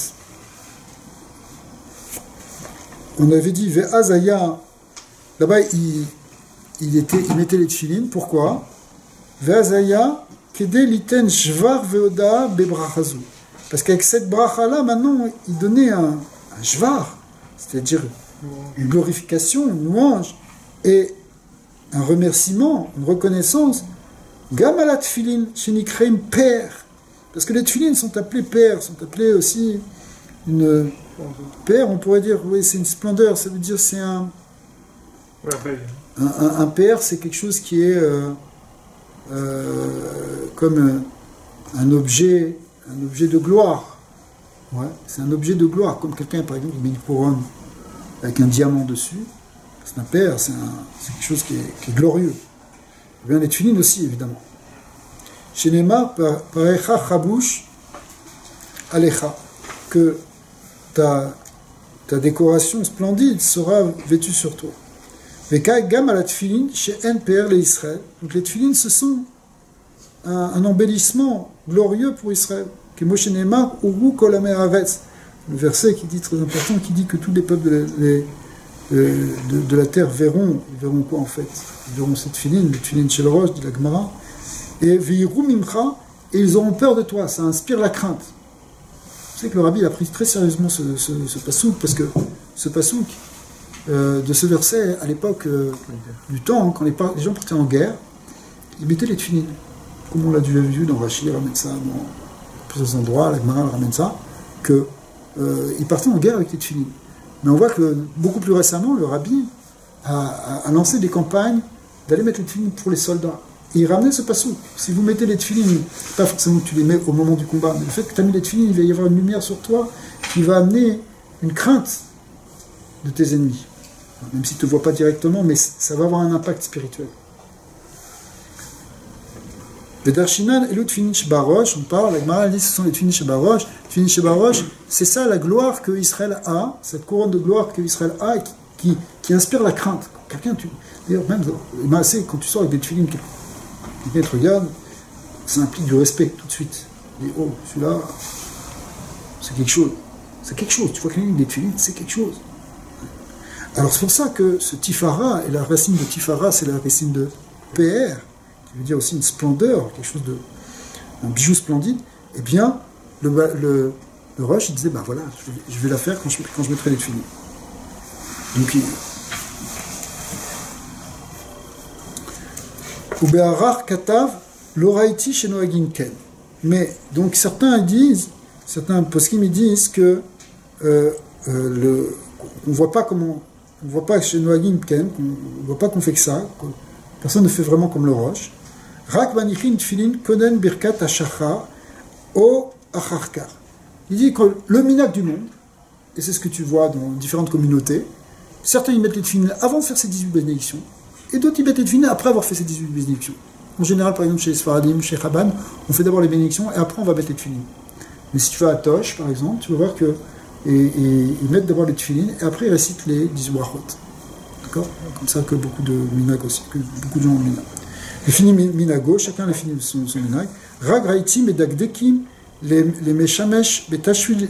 On avait dit Ve'azaya, là-bas il mettait les tefilines. Pourquoi? Ve'azaya kede liten shvar ve'oda bebrachazu. Parce qu'avec cette bracha-là, maintenant, il donnait un shvar, c'est-à-dire une glorification, une louange, et un remerciement, une reconnaissance. Gamalat tefilin shenikreim père. Parce que les tefilines sont appelées pères, sont appelées aussi une père, on pourrait dire, oui, c'est une splendeur, ça veut dire c'est un père, c'est quelque chose qui est comme un objet de gloire. Ouais, c'est un objet de gloire, comme quelqu'un par exemple qui met une couronne avec un diamant dessus, c'est un père, c'est quelque chose qui est glorieux. Et bien les tefilines aussi évidemment. Chez Neymar, parecha chabouche alecha, que ta décoration splendide sera vêtue sur toi. Veka gam à la tefilin chez NPR les Israël. Donc les tefilines, ce sont un embellissement glorieux pour Israël. Que Moshe Neymar Uru kol ha'me'aretz. Le verset qui dit très important, qui dit que tous les peuples de la terre verront quoi en fait? Ils verront cette tefilin, les tefilin chez le Roche, dit la Gemara. Et veiru mimcha, et ils auront peur de toi. Ça inspire la crainte. Vous savez que le rabbi a pris très sérieusement ce pasouk, parce que ce pasouk de ce verset, à l'époque du temps, quand les gens partaient en guerre, ils mettaient les tefilines. comme on l'a déjà vu dans Rashi, ramène ça dans plusieurs endroits, la Gemara ramène ça, que ils partaient en guerre avec les tefilines. Mais on voit que beaucoup plus récemment, le rabbi a lancé des campagnes d'aller mettre les tefilines pour les soldats. Et il ramenait ce passou. Si vous mettez les tefilines, pas forcément que tu les mets au moment du combat, mais le fait que tu as mis les tefilines, il va y avoir une lumière sur toi qui va amener une crainte de tes ennemis. Même s'ils ne te voient pas directement, mais ça va avoir un impact spirituel. Le Darshinan et le Tfilin Shebarosh, on parle, la Gemara dit que ce sont les Tfilin Shebarosh. Tfilin Shebarosh, c'est ça la gloire que Israël a, cette couronne de gloire que Israël a, qui inspire la crainte. Quelqu'un, d'ailleurs, même quand tu sors avec des tefilines, quelqu'un te regarde, ça implique du respect tout de suite. Et oh, celui-là, c'est quelque chose. C'est quelque chose. Tu vois quelqu'un avec des tefilines, c'est quelque chose. Alors c'est pour ça que ce tifara, et la racine de tifara, c'est la racine de PR, qui veut dire aussi une splendeur, quelque chose de, un bijou splendide, eh bien, le Roche, il disait, ben voilà, je vais la faire quand je mettrai les tefilines. Donc, ou Be'arar Katav, l'Oraiti chez Noagin Ken. Mais, donc, certains poskim, ils disent que on ne voit pas comment. On ne voit pas chez Noagin Ken, on ne voit pas qu'on fait que ça, personne ne fait vraiment comme le Roche. Rak manichin tfilin koden birkat hashachar o acharkar. Il dit que le minag du monde, et c'est ce que tu vois dans différentes communautés, certains y mettent les tfilin avant de faire ces 18 bénédictions, et d'autres y mettent les tfilin après avoir fait ces 18 bénédictions. En général, par exemple, chez les Sfaradim, chez Chabad, on fait d'abord les bénédictions, et après on va mettre les tfilin. Mais si tu vas à Tosh, par exemple, tu vas voir que et ils mettent d'abord les tefilines et après ils récitent les 18 brachot. D'accord? Comme ça que beaucoup de minag aussi, que beaucoup de gens ont minag. Les finis minago, chacun les finit son minag. Rag raitim et dagdekim, les meshamesh betashvil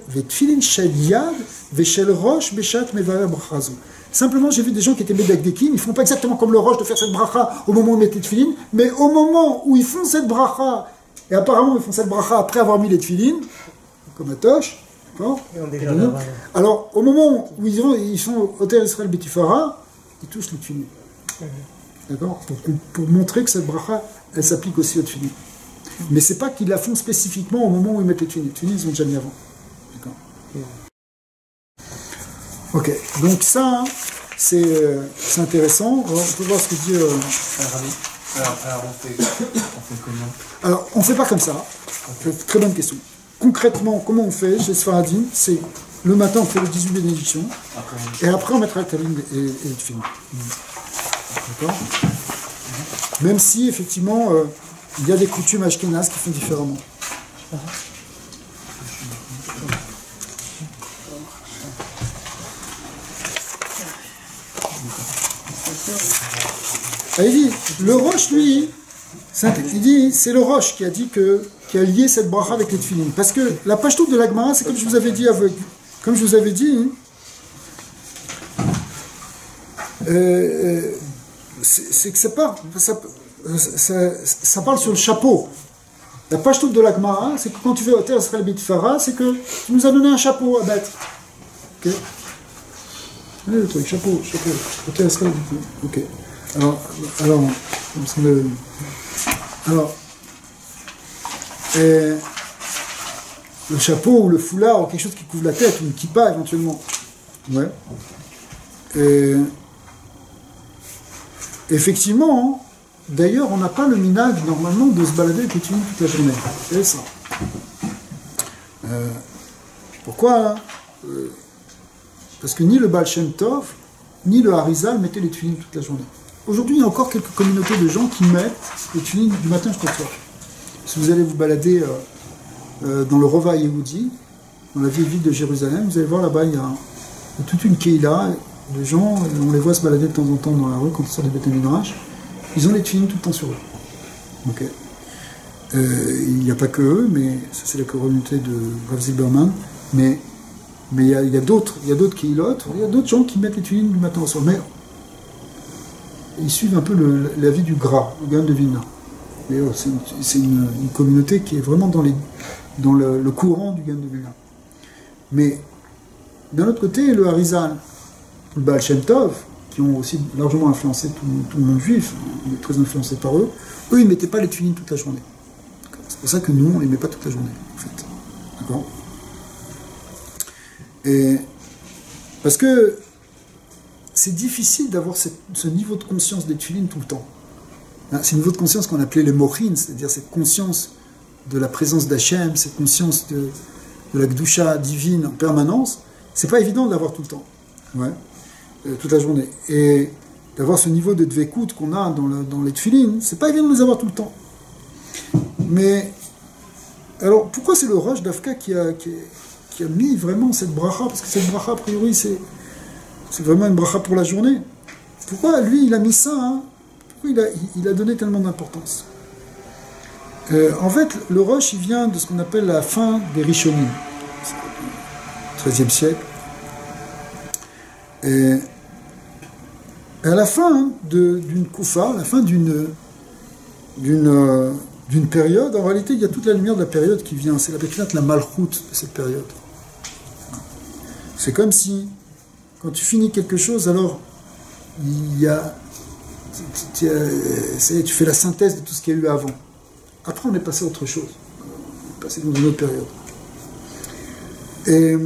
vetfilin shel yad veshel rosh beshat mevara brachazo. Simplement, j'ai vu des gens qui étaient medagdekim, ils font pas exactement comme le roche de faire cette bracha au moment où ils mettent les tefilines, mais au moment où ils font cette bracha, et apparemment ils font cette bracha après avoir mis les tefilines, comme à Tosh. Alors, au moment où ils sont au terre Israël Betifara, ils touchent les tefilines. D'accord, pour montrer que cette bracha, elle s'applique aussi aux tefilines. Mais c'est pas qu'ils la font spécifiquement au moment où ils mettent les tefilines. Les tefilines, ils ont déjà mis avant. D'accord. Ok, donc ça, c'est intéressant. Alors, on peut voir ce que dit. Alors on fait comment? Alors, on fait pas comme ça. Très bonne question. Concrètement, comment on fait chez Sfaradim? C'est le matin, on fait les 18 bénédictions, et après on mettra le talim et le tefilin. D'accord? Même si, effectivement, il y a des coutumes ashkénazes qui font différemment. Il dit, le Roche, lui, il dit, c'est le Roche qui a dit qui a lié cette bracha avec les tefilines. Parce que la pashtout de la Gemara, c'est comme je vous avais dit, c'est que ça parle sur le chapeau. La pashtout de la Gemara, c'est que quand tu fais au terre Israël Betifara, c'est que tu nous as donné un chapeau à mettre. Ok? Allez, le truc, chapeau, au terre Israël Betifara. Ok. Le chapeau ou le foulard ou quelque chose qui couvre la tête, ou une kippa éventuellement. Ouais. Effectivement, d'ailleurs, on n'a pas le minag normalement de se balader avec les tefilines toute la journée. C'est ça. Pourquoi? Parce que ni le Baal Shem Tov, ni le Harizal mettaient les tefilines toute la journée. Aujourd'hui, il y a encore quelques communautés de gens qui mettent les tefilines du matin jusqu'au soir. Si vous allez vous balader dans le Rova Yehoudi, dans la vieille ville de Jérusalem, vous allez voir là-bas, il y a toute une keïla de gens, on les voit se balader de temps en temps dans la rue quand ils sortent des Beth Midrash. Ils ont les tefilines tout le temps sur eux. Okay. Il n'y a pas que eux, mais ça c'est la communauté de Rav Zilberman, mais il y a d'autres keïlotes, il y a d'autres gens qui mettent les tefilines du matin au soir. Mais ils suivent un peu la vie du Gra, le Gaon de Vilna. C'est une communauté qui est vraiment dans le courant du Gaon de Vilna. Mais d'un autre côté, le Harizal, le Baal Shem Tov, qui ont aussi largement influencé tout le monde juif, on est très influencé par eux, eux ils ne mettaient pas les tefilines toute la journée. C'est pour ça que nous, on ne les met pas toute la journée, en fait. D'accord ? Et parce que c'est difficile d'avoir ce niveau de conscience des tefilines tout le temps. C'est un niveau de conscience qu'on appelait les mochin, c'est-à-dire cette conscience de la présence d'Hachem, cette conscience de la Gdusha divine en permanence. C'est pas évident de l'avoir tout le temps, toute la journée. Et d'avoir ce niveau de dvekout qu'on a dans les tefilines, c'est pas évident de les avoir tout le temps. Mais, alors, pourquoi c'est le Rosh Dafka qui a mis vraiment cette bracha? Parce que cette bracha, a priori, c'est vraiment une bracha pour la journée. Pourquoi, lui, il a mis ça, hein? Pourquoi il a donné tellement d'importance? En fait, le Rosh, il vient de ce qu'on appelle la fin des Rishonim, XIIIe siècle. Et à la fin d'une Koufa, à la fin d'une période, en réalité, il y a toute la lumière de la période qui vient. C'est la Bekhinat, la Malchut de cette période. C'est comme si, quand tu finis quelque chose, alors il y a... tu fais la synthèse de tout ce qu'il y a eu avant. Après, on est passé à autre chose. On est passé dans une autre période. Et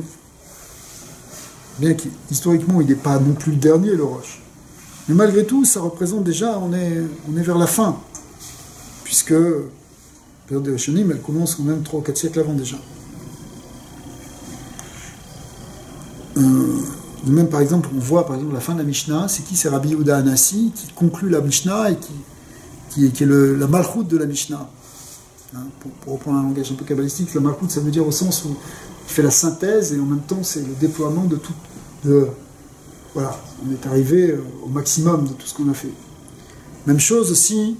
bien qu'historiquement, il n'est pas non plus le dernier, le Rosh. Mais malgré tout, ça représente déjà, on est vers la fin. Puisque la période des Rishonim, elle commence quand même 3 ou 4 siècles avant déjà. De même, par exemple, on voit par exemple la fin de la Mishnah, c'est qui? C'est Rabbi Yehuda Hanassi qui conclut la Mishnah et qui est la malchut de la Mishnah. Hein, pour reprendre un langage un peu kabbalistique, la malchut, ça veut dire au sens où il fait la synthèse et en même temps c'est le déploiement de tout. Voilà, on est arrivé au maximum de tout ce qu'on a fait. Même chose aussi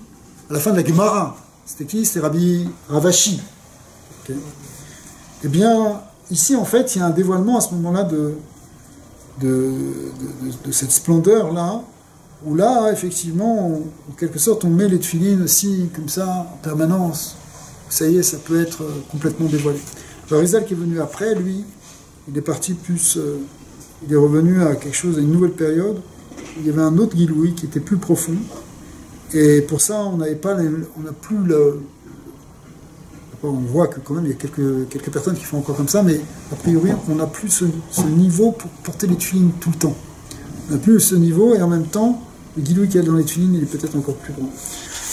à la fin de la Gemara. C'était qui? C'était Rabbi Ravashi. Okay. Eh bien, ici en fait, il y a un dévoilement à ce moment-là de cette splendeur-là, où là, effectivement, en quelque sorte, on met les tefilines aussi, comme ça, en permanence. Ça y est, ça peut être complètement dévoilé. Le Rizal qui est venu après, lui, il est parti plus... il est revenu à quelque chose, à une nouvelle période. Il y avait un autre Giloui qui était plus profond. Et pour ça, on n'a plus le... On voit que quand même, il y a quelques personnes qui font encore comme ça, mais a priori, on n'a plus ce niveau pour porter les tefilines tout le temps. On n'a plus ce niveau, et en même temps, le guidoui qu'il y a dans les tefilines, il est peut-être encore plus grand.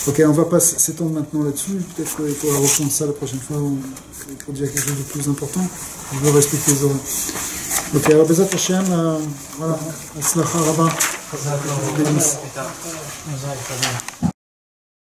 Ok, on ne va pas s'étendre maintenant là-dessus, peut-être qu'il faudra reprendre ça la prochaine fois, pour dire quelque chose de plus important. Je veux respecter les oreilles. Ok, alors Bezat Hashem, voilà, Aslacha Rabba.